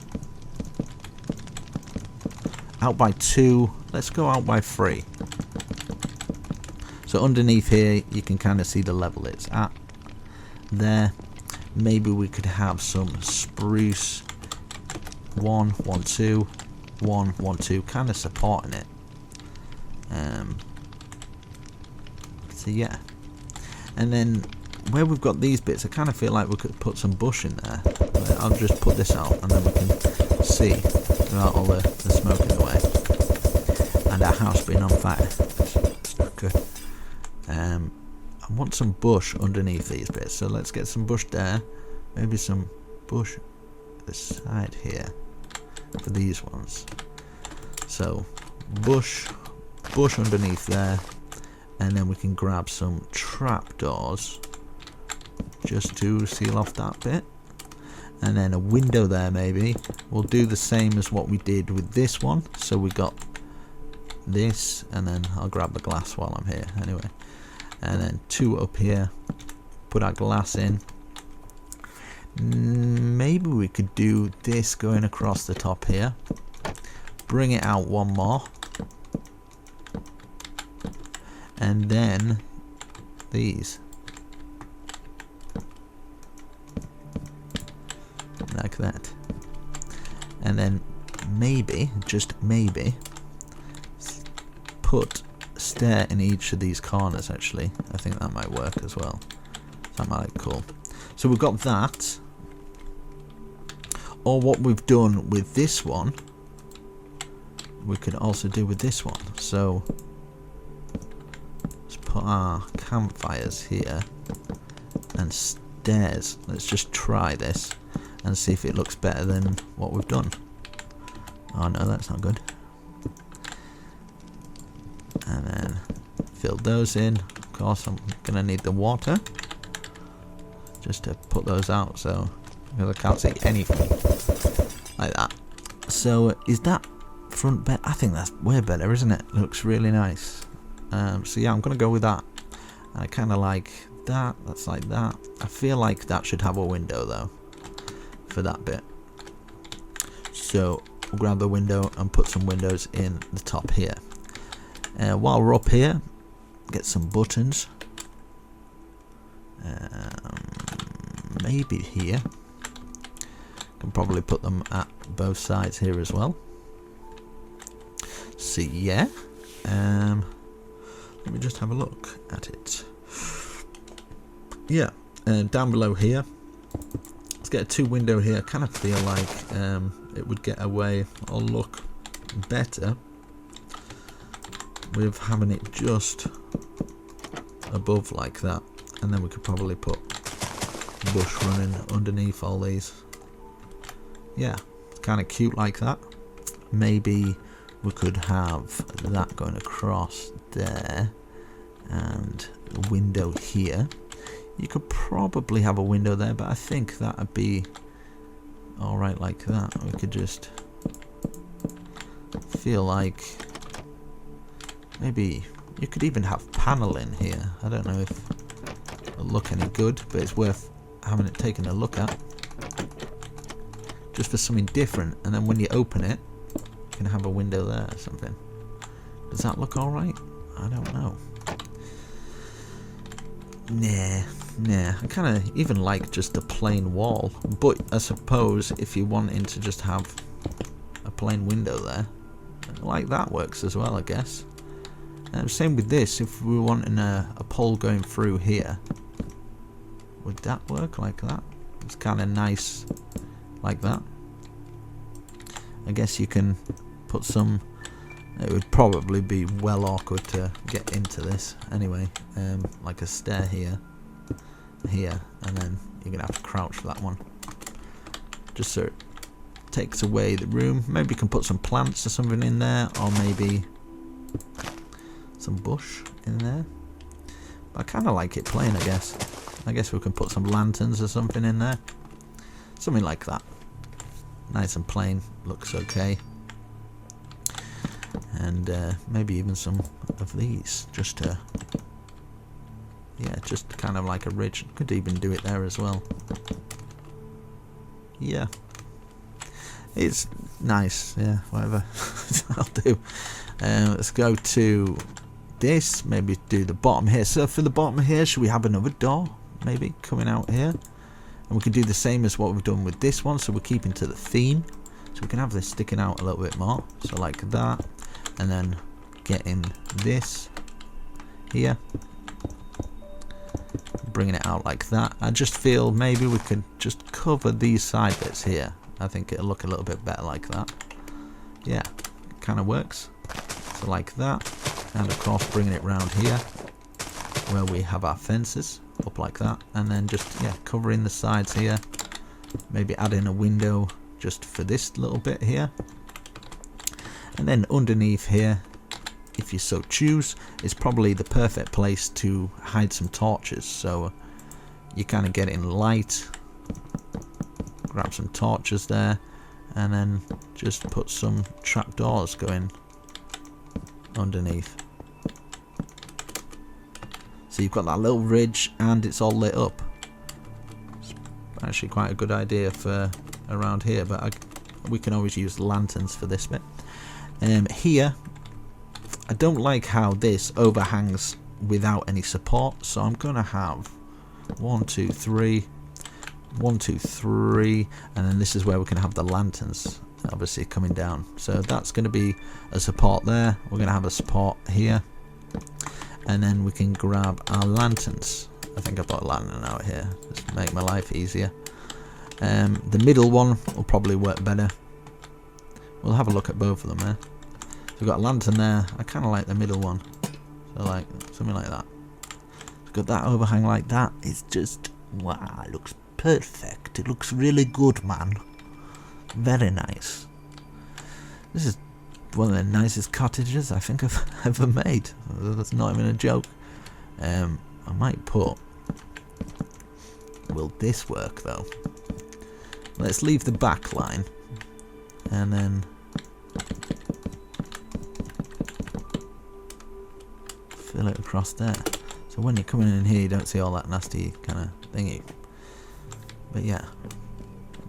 out by 2, let's go out by 3. So underneath here you can kind of see the level it's at there. Maybe we could have some spruce 1, 1, 2, 1, 1, 2, kind of supporting it. So yeah, and then where we've got these bits, I kind of feel like we could put some bush in there. I'll just put this out, and then we can see without all the smoking away, and our house being on fire. It's not good. I want some bush underneath these bits, so let's get some bush there. Maybe some bush at the side here for these ones. So bush underneath there, and then we can grab some trapdoors just to seal off that bit, and then a window there. Maybe we'll do the same as what we did with this one. So we got this, and then I'll grab the glass while I'm here anyway, and then 2 up here, put our glass in. Maybe we could do this going across the top here, bring it out 1 more, and then these like that, and then maybe, just maybe, put a stair in each of these corners. Actually, I think that might work as well. That might be cool. So we've got that, or what we've done with this one we could also do with this one. So let's put our campfires here and stairs. Let's just try this and see if it looks better than what we've done. Oh no, that's not good. And then fill those in. Of course I'm gonna need the water just to put those out, so because I can't see anything like that. So is that front bed? I think that's way better, isn't it? Looks really nice. So yeah, I'm gonna go with that. I kind of like that. That's like that. I feel like that should have a window though for that bit. So we'll grab the window and put some windows in the top here. While we're up here, get some buttons. Maybe here. Can probably put them at both sides here as well. So yeah, let me just have a look at it. Yeah, down below here, let's get a 2 window here. I kind of feel like it would get away or look better with having it just above like that, and then we could probably put bush running underneath all these. Yeah, it's kind of cute like that. Maybe we could have that going across there and a window here. You could probably have a window there, but I think that would be alright like that. We could just feel like maybe you could even have paneling here. I don't know if it'll look any good, but it's worth having it taken a look at just for something different. And then when you open it, you can have a window there or something. Does that look alright? I don't know. Nah, I kind of even like just a plain wall, but I suppose if you're wanting to just have a plain window there, like that works as well, I guess. Same with this. If we were wanting a pole going through here, would that work like that? It's kind of nice like that. I guess you can put some. It would probably be well awkward to get into this anyway. Like a stair here, and then you're gonna have to crouch for that one. Just so it takes away the room. Maybe you can put some plants or something in there, or maybe some bush in there. But I kind of like it plain, I guess. I guess we can put some lanterns or something in there. Something like that. Nice and plain, looks okay. And maybe even some of these, just to, yeah, just kind of like a ridge. Could even do it there as well. Yeah, it's nice. Yeah, whatever. I'll do. Let's go to this. Maybe do the bottom here. So for the bottom here, should we have another door? Maybe coming out here, and we could do the same as what we've done with this one. So we're keeping to the theme. So we can have this sticking out a little bit more. So like that, and then getting this here, bringing it out like that. I just feel maybe we could just cover these side bits here. I think it'll look a little bit better like that. Yeah, kind of works. So like that, and of course bringing it round here where we have our fences up like that, and then just, yeah, covering the sides here. Maybe add in a window just for this little bit here, and then underneath here, if you so choose, is probably the perfect place to hide some torches. So you kind of get in light, grab some torches there, and then just put some trapdoors going underneath. So you've got that little ridge and it's all lit up. It's actually quite a good idea for around here, but we can always use lanterns for this bit. Here, I don't like how this overhangs without any support, so I'm gonna have 1, 2, 3, 1, 2, 3, and then this is where we can have the lanterns obviously coming down. So that's going to be a support there. We're going to have a support here, and then we can grab our lanterns. I think I've got a lantern out here just to make my life easier. The middle one will probably work better. We'll have a look at both of them there. So we've got a lantern there. I kind of like the middle one, so like something like that. It's got that overhang like that. It's just, wow, it looks perfect. It looks really good, man. Very nice. This is one of the nicest cottages I think I've ever made. That's not even a joke. I might put, will this work though? Let's leave the back line and then fill it across there. So when you're coming in here, you don't see all that nasty kind of thingy. But yeah.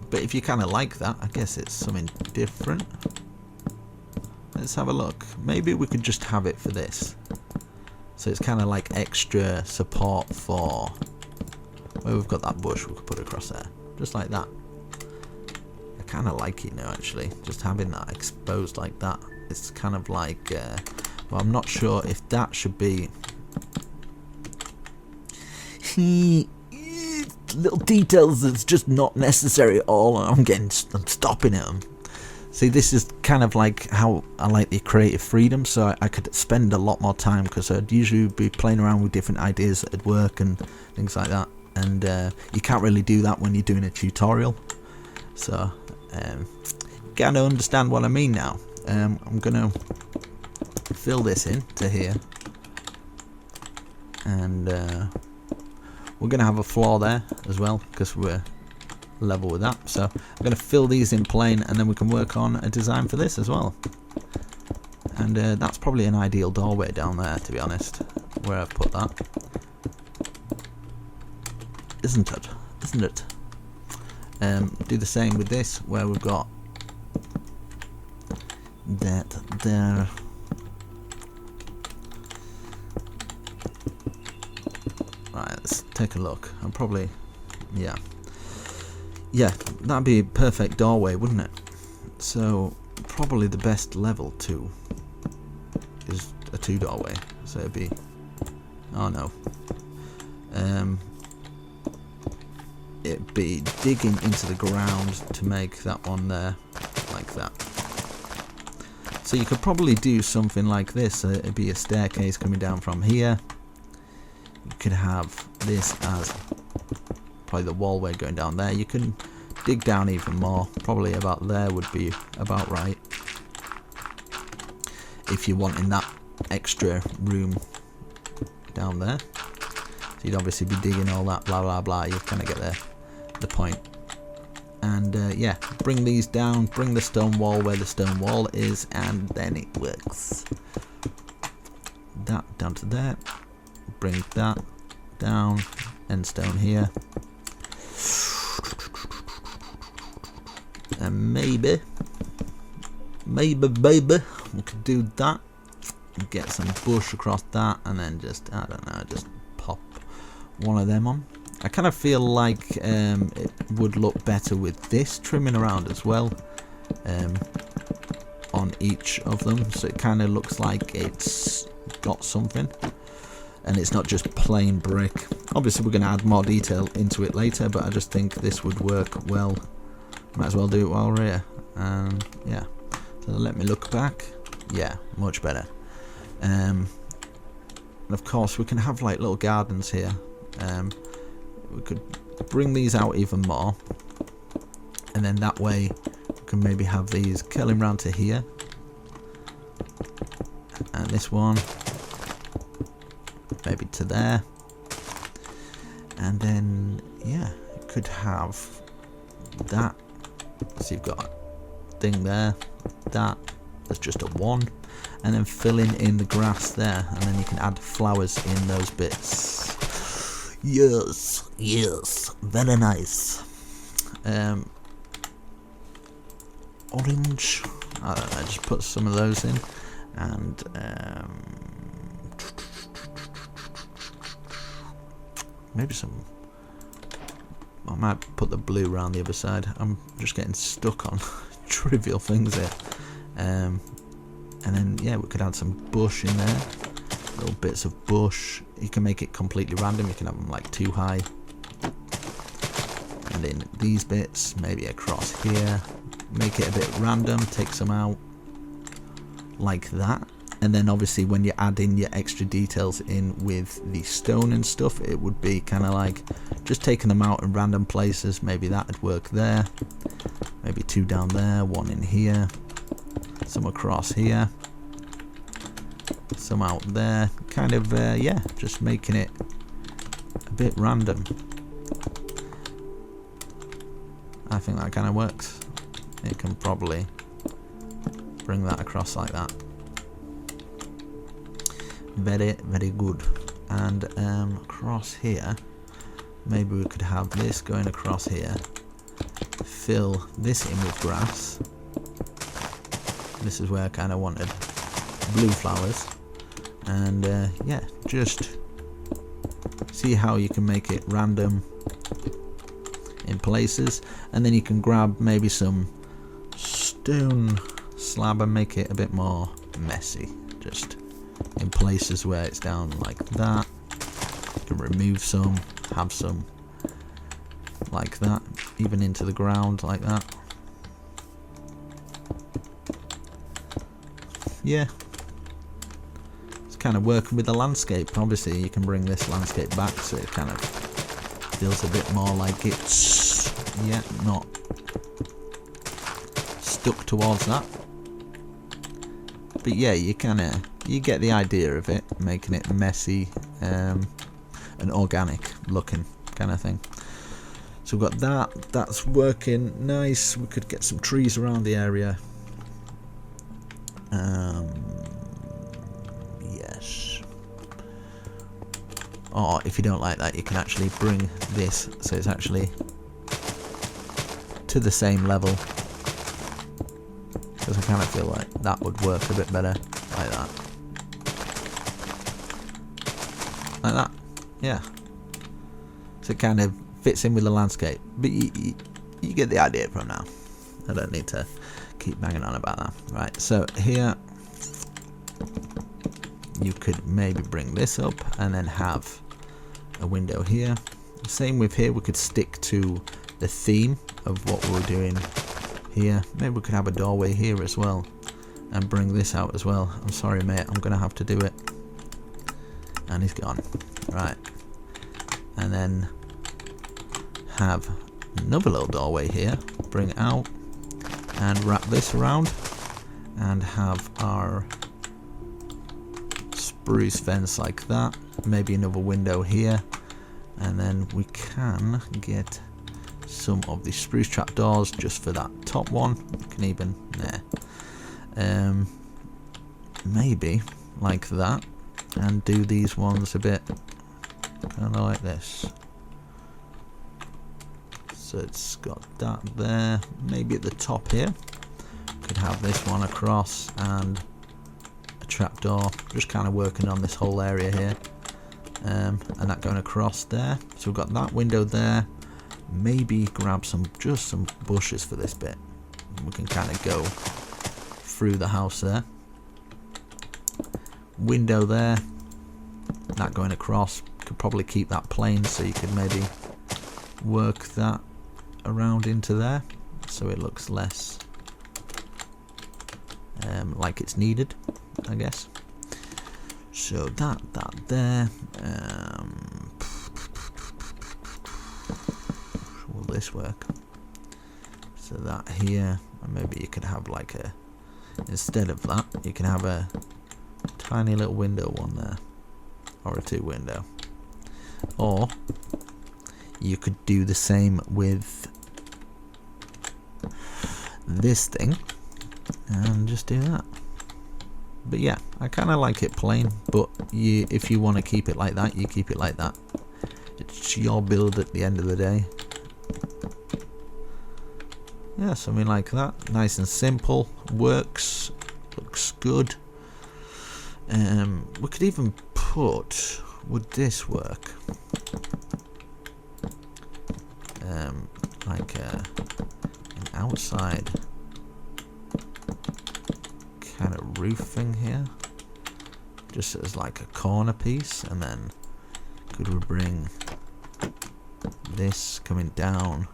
But if you kind of like that, I guess it's something different. Let's have a look. Maybe we could just have it for this. So it's kind of like extra support for where we've got that bush, we could put it across there. Just like that. I kind of like it now, actually. Just having that exposed like that. It's kind of like, well, I'm not sure if that should be little details that's just not necessary at all, and I'm stopping at them. See, this is kind of like how I like the creative freedom, so I could spend a lot more time, because I'd usually be playing around with different ideas at work and things like that, and you can't really do that when you're doing a tutorial. So you kind of understand what I mean now. I'm gonna fill this in to here, and we're going to have a floor there as well, because we're level with that. So I'm going to fill these in plain, and then we can work on a design for this as well. And that's probably an ideal doorway down there, to be honest, where I've put that. Isn't it? Isn't it? Do the same with this, where we've got that there. Right, let's take a look. I'm probably, yeah, that'd be a perfect doorway, wouldn't it? So probably the best level 2 is a 2 doorway. So it'd be, oh no, it'd be digging into the ground to make that one there, like that. So you could probably do something like this. It'd be a staircase coming down from here. You could have this as probably the wallway going down there. You can dig down even more. Probably about there would be about right. If you're wanting that extra room down there. So you'd obviously be digging all that blah blah blah. You kind of get the point. And yeah, bring these down, bring the stone wall where the stone wall is, and then it works. That down to there. Bring that down, end stone here. And maybe baby, we could do that. Get some bush across that, and then just, I don't know, just pop one of them on. I kind of feel like it would look better with this trimming around as well, on each of them, so it kind of looks like it's got something and it's not just plain brick. Obviously we're going to add more detail into it later, but I just think this would work well. Might as well do it while we're here. Yeah, so let me look back. Yeah, much better. And of course we can have like little gardens here. We could bring these out even more, and then that way we can maybe have these curling round to here, and this one maybe to there, and then yeah, you could have that. So you've got a thing there, that there's just a one, and then filling in the grass there, and then you can add flowers in those bits. Yes, yes, very nice. Orange, I don't know, just put some of those in, and maybe some, I might put the blue around the other side. I'm just getting stuck on trivial things here. And then yeah, we could add some bush in there, little bits of bush. You can make it completely random. You can have them like too high, and then these bits maybe across here, make it a bit random, take some out like that. And then obviously when you add in your extra details in with the stone and stuff, it would be kind of like just taking them out in random places. Maybe that would work there, maybe two down there, one in here, some across here, some out there, kind of yeah, just making it a bit random. I think that kind of works. It can probably bring that across like that. Very, very good. And across here, maybe we could have this going across here, fill this in with grass. This is where I kind of wanted blue flowers. And yeah, just see how you can make it random in places, and then you can grab maybe some stone slab and make it a bit more messy, just in places where it's down like that. You can remove some, have some like that, even into the ground like that. Yeah, kind of working with the landscape. Obviously you can bring this landscape back so it kind of feels a bit more like it's, yeah, not stuck towards that. But yeah, you kind of, you get the idea of it, making it messy and organic looking kind of thing. So we've got that, that's working nice. We could get some trees around the area. Yes. Or if you don't like that, you can actually bring this so it's actually to the same level, because I kind of feel like that would work a bit better, like that. Like that, yeah. So it kind of fits in with the landscape, but you get the idea from now. I don't need to keep banging on about that. Right, so here, you could maybe bring this up and then have a window here. Same with here, we could stick to the theme of what we're doing here. Maybe we could have a doorway here as well and bring this out as well. I'm sorry mate, I'm gonna have to do it. And he's gone. Right. And then have another little doorway here, bring it out and wrap this around and have our spruce fence like that. Maybe another window here, and then we can get some of the spruce trapdoors just for that top one. We can even maybe like that, and do these ones a bit kind of like this. So it's got that there. Maybe at the top here could have this one across and a trapdoor. Just kind of working on this whole area here, and that going across there. So we've got that window there. Maybe grab just some bushes for this bit. We can kind of go through the house there. Window there. That going across. Could probably keep that plain, so you could maybe work that around into there so it looks less like it's needed, I guess. So that there. Will this work? So that here, and maybe you could have like a, instead of that, you can have a tiny little window one there, or a 2 window. Or you could do the same with this thing and just do that. But yeah, I kind of like it plain, but if you want to keep it like that, you keep it like that. It's your build at the end of the day. Yeah, something like that. Nice and simple. Works. Looks good. We could even put, would this work? Like an outside kind of roof thing here, just as like a corner piece, and then could we bring this coming down?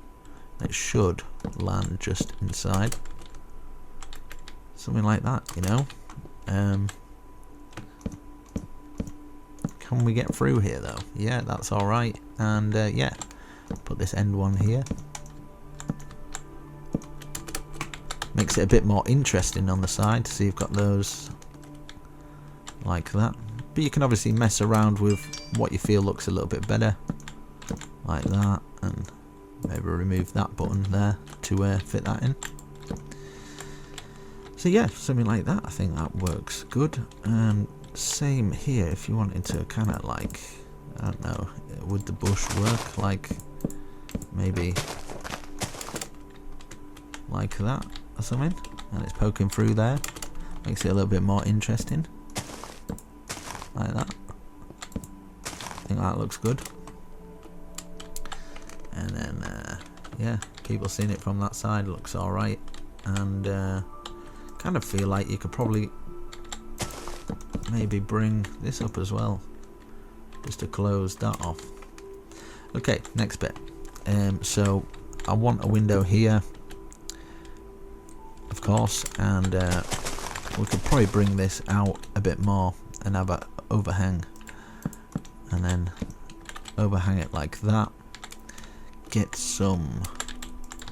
It should land just inside, something like that, you know. Can we get through here though? Yeah, that's all right. And yeah, put this end one here. Makes it a bit more interesting on the side. So you've got those like that. But you can obviously mess around with what you feel looks a little bit better, like that, and maybe remove that button there to fit that in. So yeah, something like that. I think that works good. Same here, if you wanted to kind of like, I don't know, would the bush work? Like maybe like that or something, and it's poking through there, makes it a little bit more interesting, like that. I think that looks good. And then yeah, people seeing it from that side looks alright. And kind of feel like you could probably maybe bring this up as well, just to close that off. Okay, next bit. So I want a window here, of course, and we could probably bring this out a bit more and have an overhang, and then overhang it like that. Get some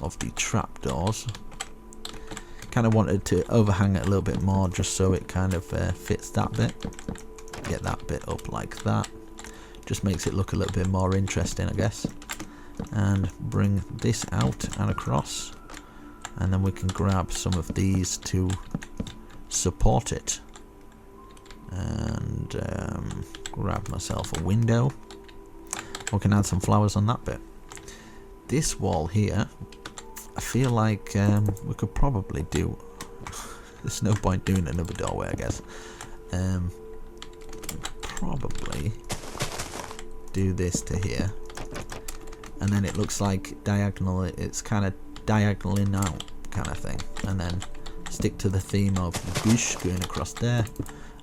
of the trapdoors. Kind of wanted to overhang it a little bit more, just so it kind of fits that bit. Get that bit up like that. Just makes it look a little bit more interesting, I guess. And bring this out and across, and then we can grab some of these to support it. And grab myself a window. We can add some flowers on that bit. This wall here, I feel like we could probably do, there's no point doing another doorway, I guess. Probably do this to here, and then it looks like diagonal, it's kind of diagonaling out kind of thing, and then stick to the theme of the bush going across there,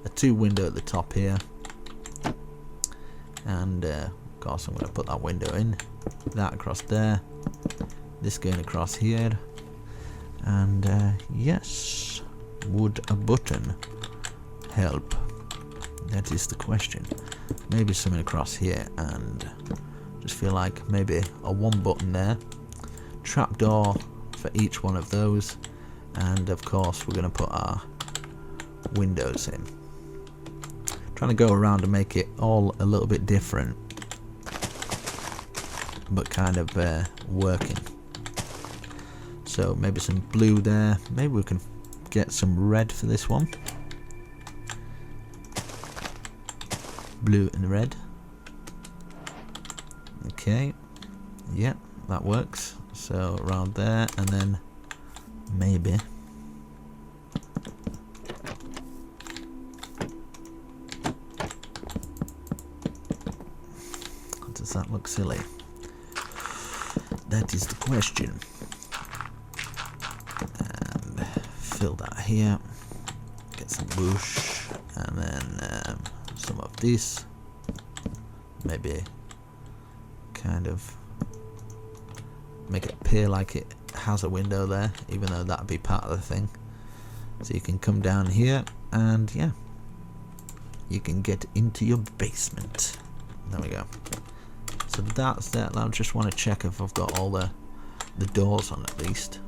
a 2 window at the top here, and of course I'm going to put that window in, that across there, this going across here, and yes, would a button help? That is the question. Maybe something across here, and just feel like maybe a 1 button there, trapdoor for each one of those, and of course we're going to put our windows in. Trying to go around and make it all a little bit different, but kind of working. So maybe some blue there, maybe we can get some red for this one. Blue and red. Okay, yeah, that works. So around there, and then maybe does that look silly? That is the question. And fill that here, get some bush, and then some of this, maybe kind of make it appear like it has a window there, even though that'd be part of the thing. So you can come down here, and yeah, you can get into your basement. There we go. So that's that. I just want to check if I've got all the doors on at least.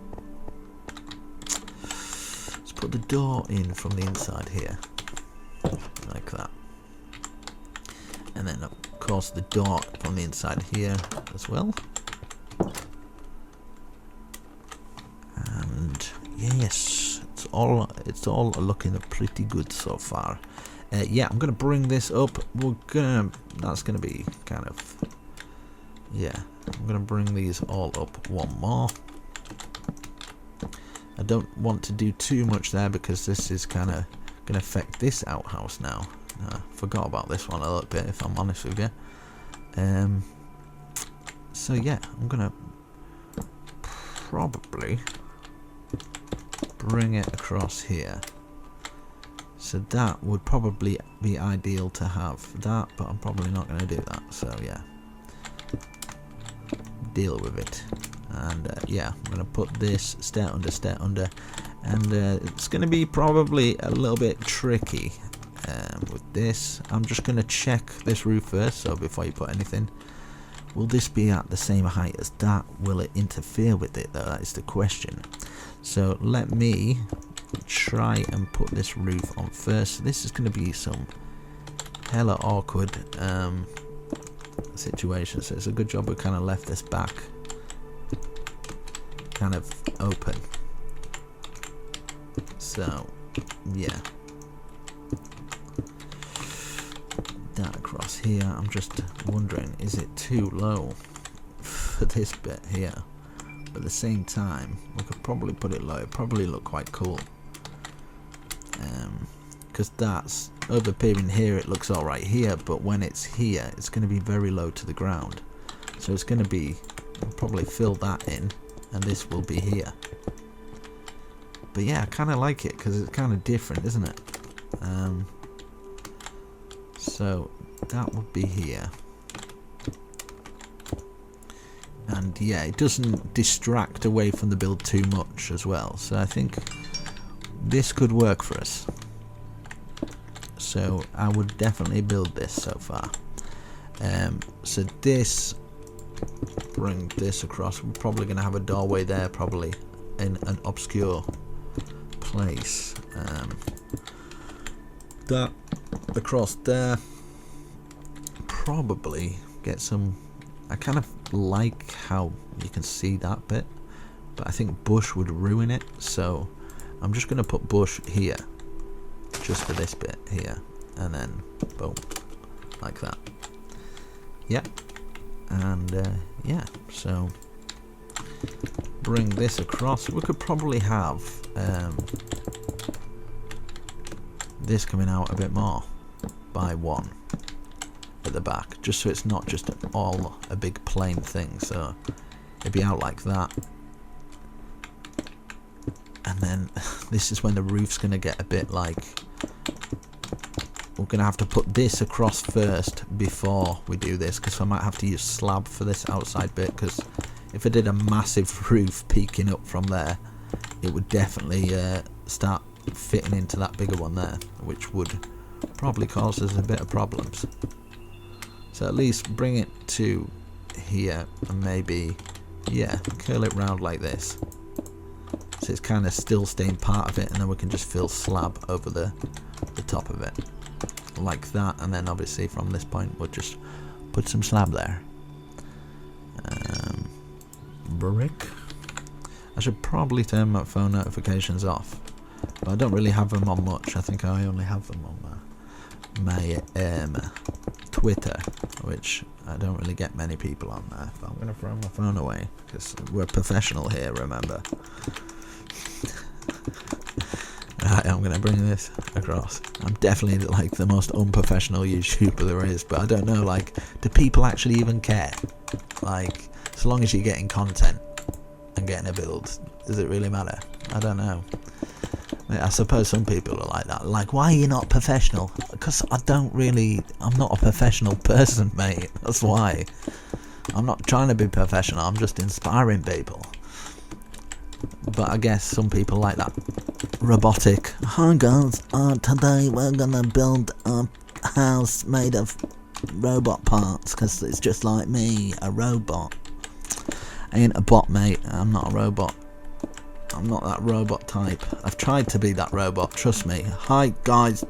Let's put the door in from the inside here, like that. And then of course the door from the inside here as well. And yes, it's all looking pretty good so far. Yeah, I'm gonna bring this up. That's gonna be kind of, yeah, I'm gonna bring these all up one more. I don't want to do too much there because this is kind of gonna affect this outhouse now. Forgot about this one a little bit, if I'm honest with you. So yeah, I'm gonna probably bring it across here. So that would probably be ideal to have that, but I'm probably not going to do that. So yeah, deal with it. And yeah, I'm going to put this stair under, and it's going to be probably a little bit tricky with this. I'm just going to check this roof first. So before you put anything, will this be at the same height as that? Will it interfere with it though? That is the question. So let me try and put this roof on first. This is going to be some hella awkward situation, so it's a good job we kind of left this back kind of open. So yeah, that across here. I'm just wondering, is it too low for this bit here? But at the same time, we could probably put it low. It'd probably look quite cool. Because that's over here here, it looks alright here, but when it's here, it's going to be very low to the ground. So it's going to be, I'll probably fill that in, and this will be here. But yeah, I kind of like it because it's kind of different, isn't it? So that would be here. And yeah, it doesn't distract away from the build too much as well. So I think this could work for us. So I would definitely build this so far. So this, bring this across. We're probably going to have a doorway there, probably in an obscure place. That across there. Probably get some. I kind of like how you can see that bit, but I think bush would ruin it. So I'm just going to put bush here, just for this bit here, and then boom, like that. Yep. And yeah, so bring this across. We could probably have this coming out a bit more by one at the back, just so it's not just all a big plain thing. So it'd be out like that, and then this is when the roof's going to get a bit like we're going to have to put this across first before we do this, because I might have to use slab for this outside bit, because if I did a massive roof peeking up from there, it would definitely start fitting into that bigger one there, which would probably cause us a bit of problems. So at least bring it to here and maybe, yeah, curl it round like this, so it's kind of still staying part of it, and then we can just fill slab over the top of it like that, and then obviously from this point we'll just put some slab there. Brick. I should probably turn my phone notifications off, but I don't really have them on much. I think I only have them on my Twitter, which I don't really get many people on there. But I'm going to throw my phone away because we're professional here, remember. Right, I'm going to bring this across. I'm definitely like the most unprofessional YouTuber there is, but I don't know, like, do people actually even care? Like, as long as you're getting content and getting a build, does it really matter? I don't know. I suppose some people are like that. Like, why are you not professional? Because I'm not a professional person, mate. That's why. I'm not trying to be professional, I'm just inspiring people. But I guess some people like that robotic. Hi guys, today we're gonna build a house made of robot parts, because it's just like me, a robot. I ain't a bot, mate. I'm not a robot. I'm not that robot type. I've tried to be that robot, trust me. Hi guys,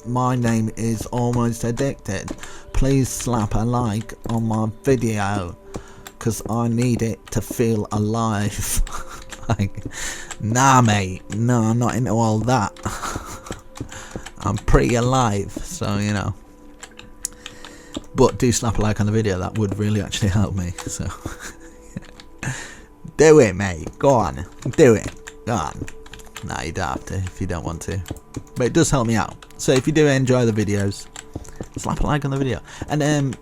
my name is Almost Addicted. Please slap a like on my video, because I need it to feel alive. Like, nah mate, no, I'm not into all that. I'm pretty alive, so you know. But do slap a like on the video, that would really actually help me, so. Do it, mate. Go on. Do it. Go on. Nah, you don't have to if you don't want to. But it does help me out. So if you do enjoy the videos, slap a like on the video. And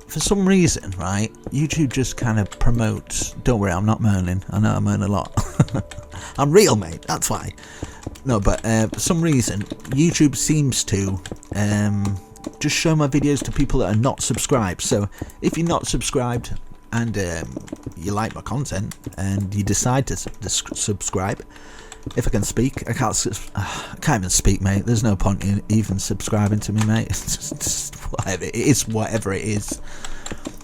for some reason, right, YouTube just kind of promotes. Don't worry, I'm not moaning. I know I moan a lot. I'm real, mate. That's why. No, but for some reason, YouTube seems to just show my videos to people that are not subscribed. So if you're not subscribed, and you like my content and you decide to subscribe, if I can speak, I can't even speak, mate. There's no point in even subscribing to me, mate. It's just whatever it is.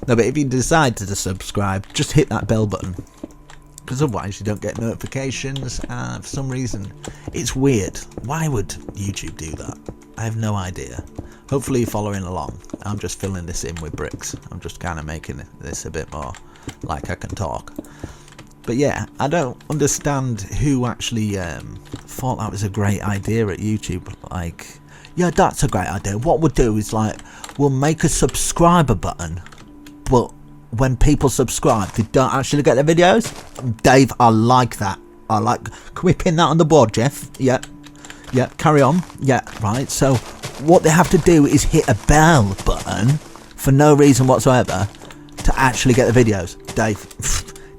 No, but if you decide to subscribe, just hit that bell button, because otherwise you don't get notifications. For some reason, it's weird. Why would YouTube do that? I have no idea. Hopefully you're following along. I'm just filling this in with bricks. I'm just kind of making this a bit more like I can talk. But yeah, I don't understand who actually thought that was a great idea at YouTube. Like, yeah, that's a great idea. What we'll do is, like, we'll make a subscriber button, but when people subscribe, they don't actually get the videos. Dave, I like that. Can we pin that on the board, Jeff? Yep. Yeah, carry on. Yeah, right. So what they have to do is hit a bell button for no reason whatsoever to actually get the videos.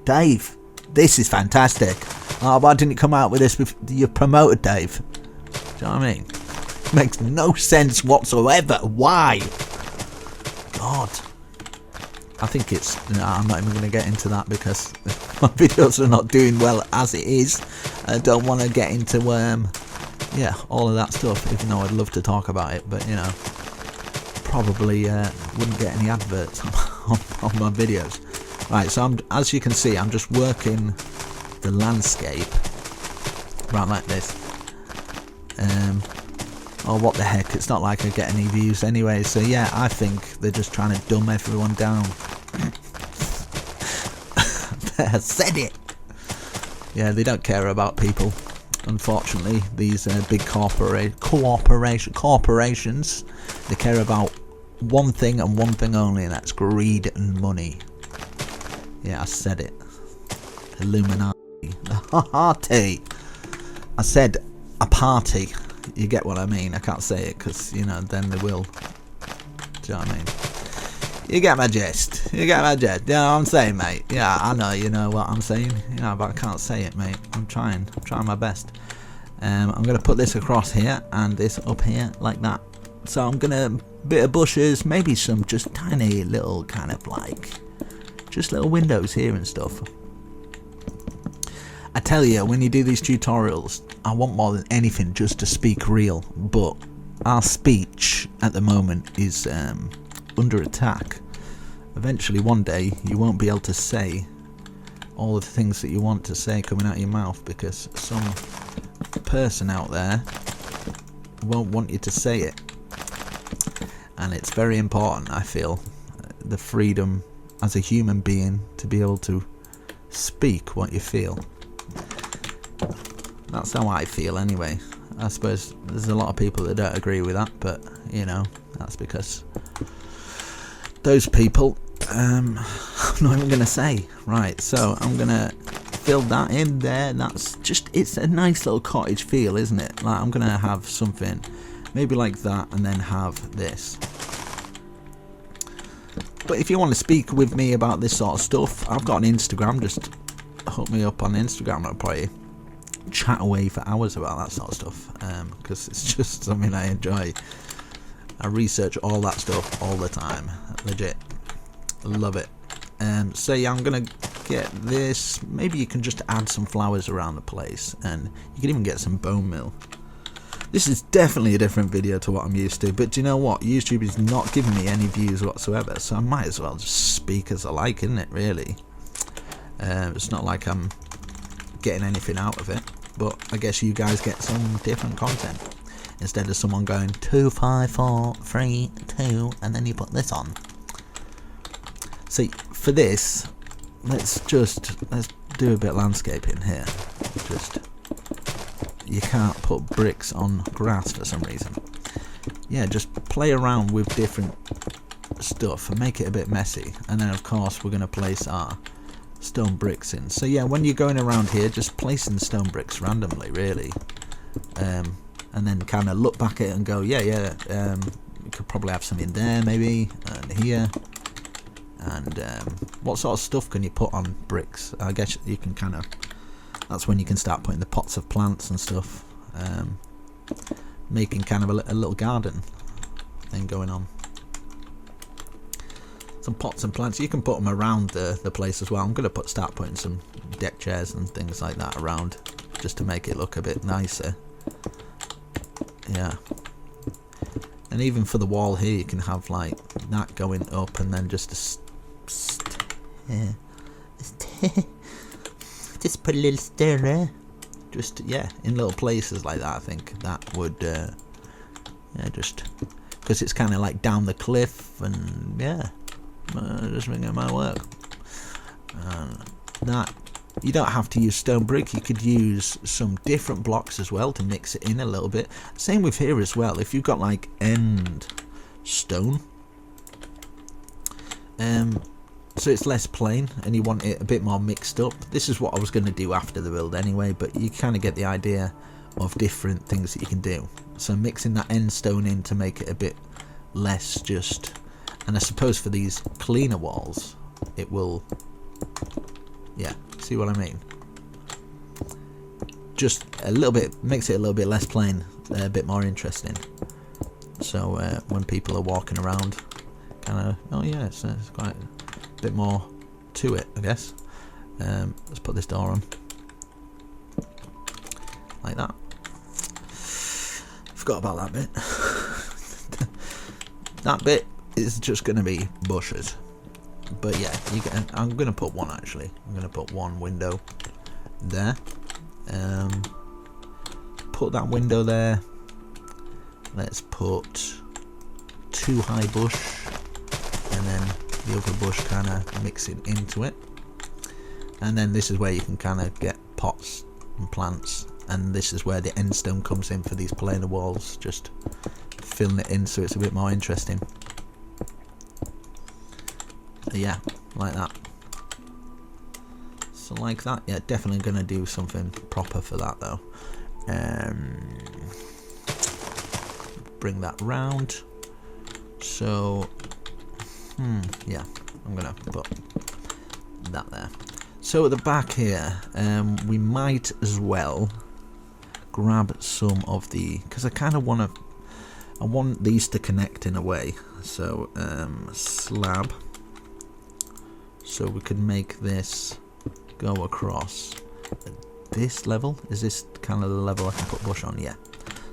Dave, this is fantastic. Why didn't you come out with this before you promoted, Dave? Do you know what I mean? Makes no sense whatsoever. Why? God. I think it's... I'm not even going to get into that, because my videos are not doing well as it is. I don't want to get into... yeah, all of that stuff, even though I'd love to talk about it, but you know, probably wouldn't get any adverts on my videos. Right, so as you can see, I'm just working the landscape right like this. Oh, what the heck, it's not like I get any views anyway, so yeah, I think they're just trying to dumb everyone down. I said it! Yeah, they don't care about people. Unfortunately, these big corporations, they care about one thing and one thing only, and that's greed and money. Yeah, I said it. Illuminati. Party. I said a party. You get what I mean? I can't say it because, you know, then they will. Do you know what I mean? You get my gist. You get my gist. You know what I'm saying, mate? Yeah, I know you know what I'm saying. You know, but I can't say it, mate. I'm trying my best. I'm going to put this across here and this up here like that. So I'm gonna bit of bushes, maybe some just tiny little kind of like just little windows here and stuff. I tell you, when you do these tutorials, I want more than anything just to speak real, but our speech at the moment is under attack. Eventually one day you won't be able to say all of the things that you want to say coming out of your mouth because some person out there won't want you to say it. And it's very important, I feel, the freedom as a human being to be able to speak what you feel. That's how I feel anyway. I suppose there's a lot of people that don't agree with that, but you know, that's because those people, I'm not even going to say. Right, so I'm going to fill that in there. That's just, it's a nice little cottage feel, isn't it? Like I'm going to have something maybe like that and then have this. But if you want to speak with me about this sort of stuff, I've got an Instagram. Just hook me up on Instagram. I'll probably chat away for hours about that sort of stuff because it's just something I enjoy. I research all that stuff all the time. Legit. Love it. So yeah, I'm going to get this. Maybe you can just add some flowers around the place and you can even get some bone meal. This is definitely a different video to what I'm used to, but do you know what? YouTube is not giving me any views whatsoever, so I might as well just speak as I like, isn't it, really? It's not like I'm getting anything out of it, but I guess you guys get some different content instead of someone going 2, 5, 4, 3, 2 and then you put this on. See, for this, let's do a bit of landscaping here. You can't put bricks on grass for some reason. Yeah, just play around with different stuff and make it a bit messy, and then of course we're going to place our stone bricks in. So yeah, when you're going around here, just placing stone bricks randomly, really, and then kind of look back at it and go, you could probably have some in there maybe, and here, and what sort of stuff can you put on bricks? I guess you can kind of, that's when you can start putting the pots of plants and stuff, making kind of a little garden thing going on. Some pots and plants, you can put them around the place as well. I'm going to start putting some deck chairs and things like that around just to make it look a bit nicer. Yeah, and even for the wall here you can have like that going up and then just just put a little stair there, just yeah, in little places like that. I think that would yeah, just because it's kind of like down the cliff, and yeah, just making it might work. And that, you don't have to use stone brick, you could use some different blocks as well to mix it in a little bit. Same with here as well, if you've got like end stone, so it's less plain and you want it a bit more mixed up. This is what I was going to do after the build anyway, but you kind of get the idea of different things that you can do. So mixing that end stone in to make it a bit less just, and I suppose for these cleaner walls it will, yeah, see what I mean? Just a little bit, makes it a little bit less plain, a bit more interesting. So when people are walking around, kind of, oh yeah, it's quite a bit more to it, I guess. Let's put this door on, like that. Forgot about that bit. That bit is just going to be bushes. But yeah, I'm going to put one actually. I'm going to put one window there. Put that window there. Let's put 2 high bush, and then the other bush kind of mixing into it. And then this is where you can kind of get pots and plants, and this is where the end stone comes in for these planar walls, just filling it in so it's a bit more interesting. Yeah, like that. So like that, yeah, definitely gonna do something proper for that though. Bring that round. So yeah, I'm gonna put that there. So at the back here, we might as well grab some of the, because I kind of want to I want these to connect in a way, so slab, so we could make this go across at this level. Is this kind of the level I can put bush on? Yeah.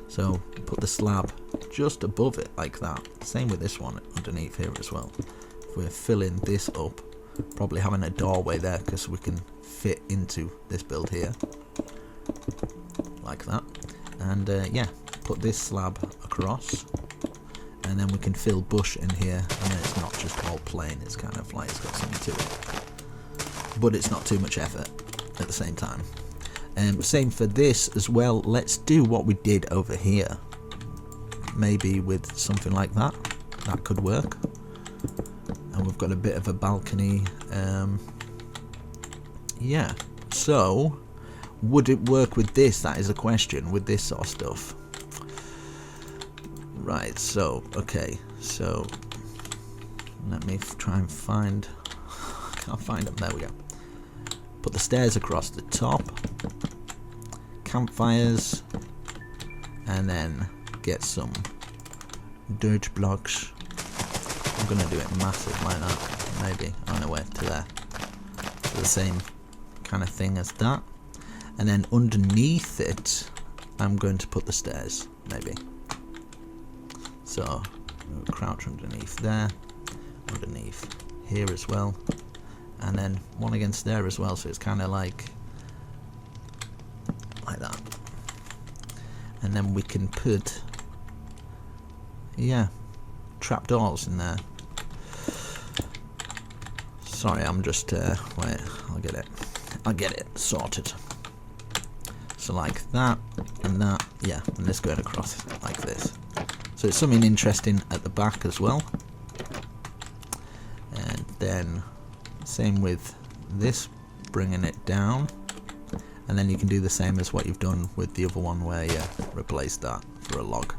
So put the slab just above it like that. Same with this one underneath here as well. If we're filling this up, probably having a doorway there because we can fit into this build here like that. And yeah, put this slab across, and then we can fill bush in here, and then it's not just all plain, it's kind of like it's got something to it, but it's not too much effort at the same time. Same for this as well. Let's do what we did over here, maybe with something like that. That could work. And we've got a bit of a balcony. Yeah, so would it work with this? That is a question, with this sort of stuff. Right, so okay, so let me try and find, I can't find them, there we go. Put the stairs across the top, campfires, and then get some dirt blocks. I'm gonna do it massive like that, maybe, on the way to there. So the same kind of thing as that. And then underneath it, I'm going to put the stairs, maybe. So, we'll crouch underneath there, underneath here as well. And then one against there as well, so it's kind of like that. And then we can put, yeah, trapdoors in there. Sorry, I'm just, wait, I'll get it sorted. So like that, and that, yeah, and this going across like this. So it's something interesting at the back as well. And then same with this, bringing it down, and then you can do the same as what you've done with the other one where you replace that for a log.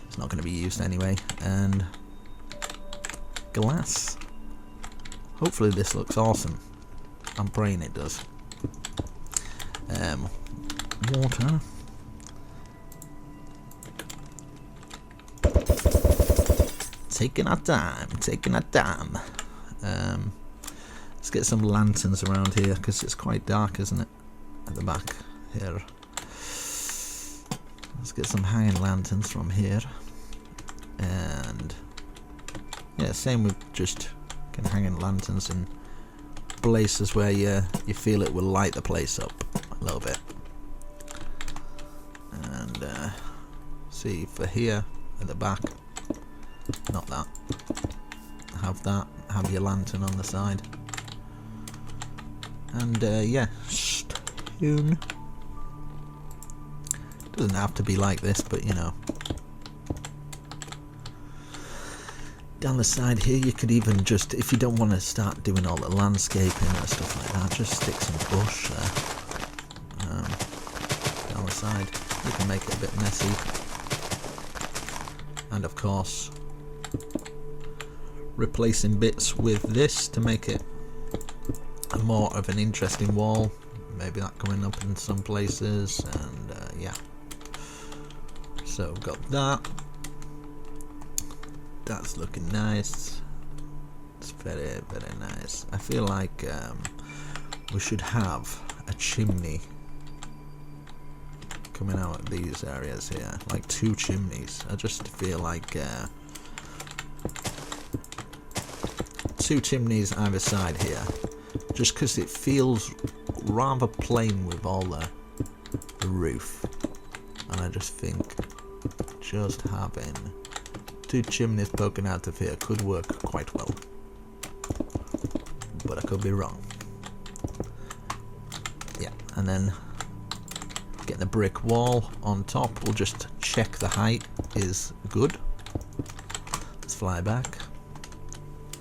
It's not going to be used anyway. And glass. Hopefully this looks awesome. I'm praying it does. Water. Taking our time, taking our time. Let's get some lanterns around here because it's quite dark, isn't it? At the back here. Let's get some hanging lanterns from here. And yeah, same with just hanging lanterns in places where you feel it will light the place up a little bit. And see for here at the back, not that. Have your lantern on the side. And yeah, stone. Doesn't have to be like this, but you know. Down the side here, you could even just, if you don't want to start doing all the landscaping and stuff like that, just stick some bush there. Down the side, you can make it a bit messy. And of course, replacing bits with this to make it more of an interesting wall. Maybe that coming up in some places, and yeah. So we've got that. That's looking nice. It's very, very nice. I feel like we should have a chimney coming out of these areas here, like 2 chimneys. I just feel like 2 chimneys either side here, just because it feels rather plain with all the roof, and I just think just having 2 chimneys poking out of here could work quite well, but I could be wrong. Yeah, and then get the brick wall on top. We'll just check the height is good. Let's fly back.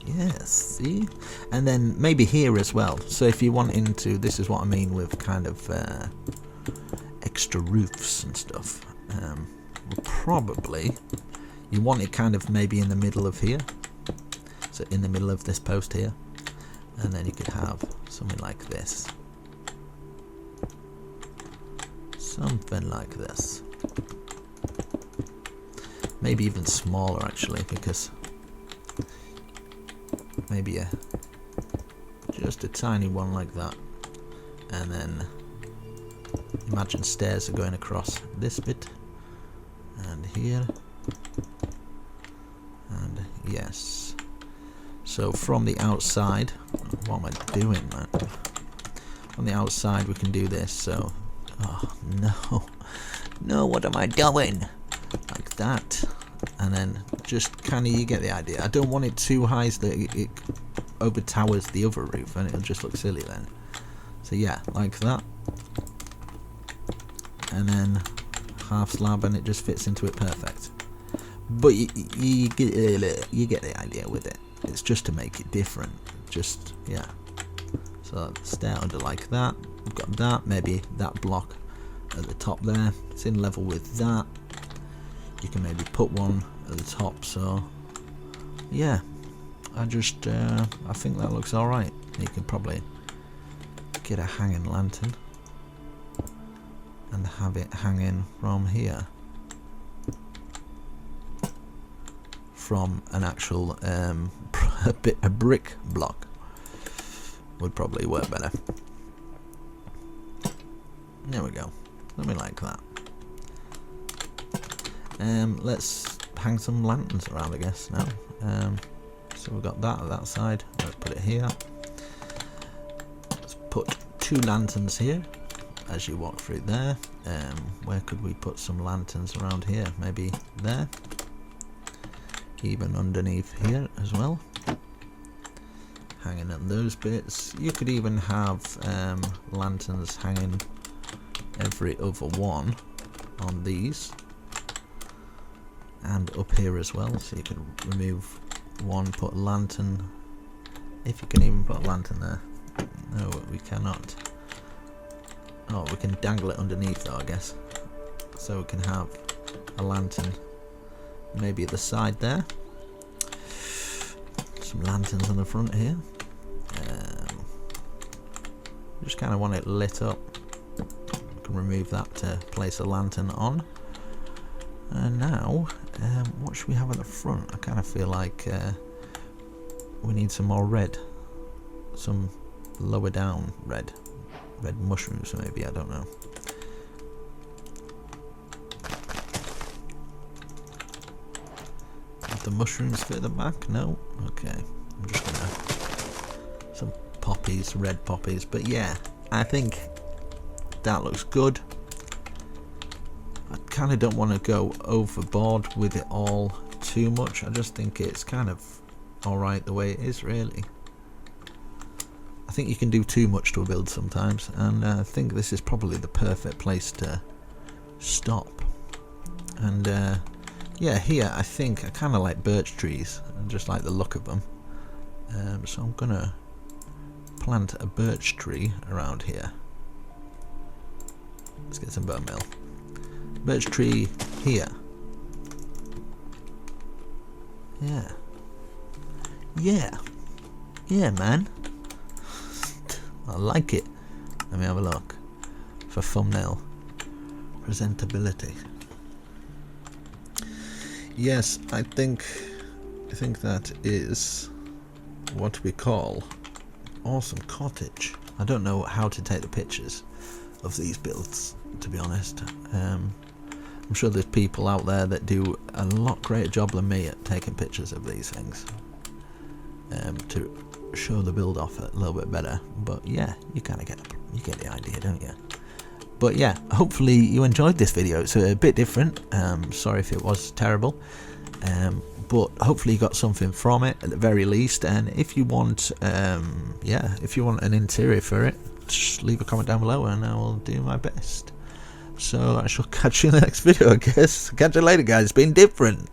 Yes, see? And then maybe here as well. So if you want into, this is what I mean with kind of extra roofs and stuff. Probably you want it kind of maybe in the middle of here, so in the middle of this post here, and then you could have something like this, something like this. maybe even smaller actually, because maybe just a tiny one like that, and then imagine stairs are going across this bit and here, and yes. So from the outside, what am I doing, man? On the outside we can do this, so oh no, what am I doing? Like that, and then just kind of, you get the idea. I don't want it too high so that it overtowers the other roof and it'll just look silly then. So yeah, like that, and then half slab, and it just fits into it perfect. But you get the idea with it. It's just to make it different. Just, yeah. So stair under like that. We've got that. Maybe that block at the top there. It's in level with that. You can maybe put one at the top. So yeah, I think that looks all right. You can probably get a hanging lantern and have it hanging from here, from an actual a brick block would probably work better. There we go, something like that. Let's hang some lanterns around, I guess, now. So we've got that at that side. Let's put it here. Let's put 2 lanterns here as you walk through there. Where could we put some lanterns around here? Maybe there, even underneath here as well, hanging on those bits. You could even have lanterns hanging every other one on these, and up here as well, so you can remove one, put a lantern, if you can even put a lantern there. No, we cannot. Oh, we can dangle it underneath though, I guess, so we can have a lantern maybe at the side there. Some lanterns on the front here. Just kind of want it lit up. You can remove that to place a lantern on. And now, what should we have at the front? I kind of feel like we need some more red, some lower down red mushrooms maybe, I don't know. The mushrooms fit at the back? No? Okay. I'm just gonna, some poppies, red poppies, but yeah, I think that looks good. I kind of don't want to go overboard with it all too much. I just think it's kind of alright the way it is, really. I think you can do too much to a build sometimes, and I think this is probably the perfect place to stop. And yeah, here I think I kind of like birch trees. I just like the look of them. So I'm gonna plant a birch tree around here. Let's get some bone meal. Birch tree here. Yeah. Yeah. Yeah, man. I like it. Let me have a look. For thumbnail presentability. Yes, I think that is what we call awesome cottage. I don't know how to take the pictures of these builds, to be honest. I'm sure there's people out there that do a lot greater job than me at taking pictures of these things, to show the build off a little bit better. But yeah, you kind of get the idea, don't you? But yeah, hopefully you enjoyed this video. It's a bit different. Sorry if it was terrible, but hopefully you got something from it at the very least. And if you want, yeah, if you want an interior for it, just leave a comment down below and I will do my best. So I shall catch you in the next video, I guess. Catch you later, guys. It's been different.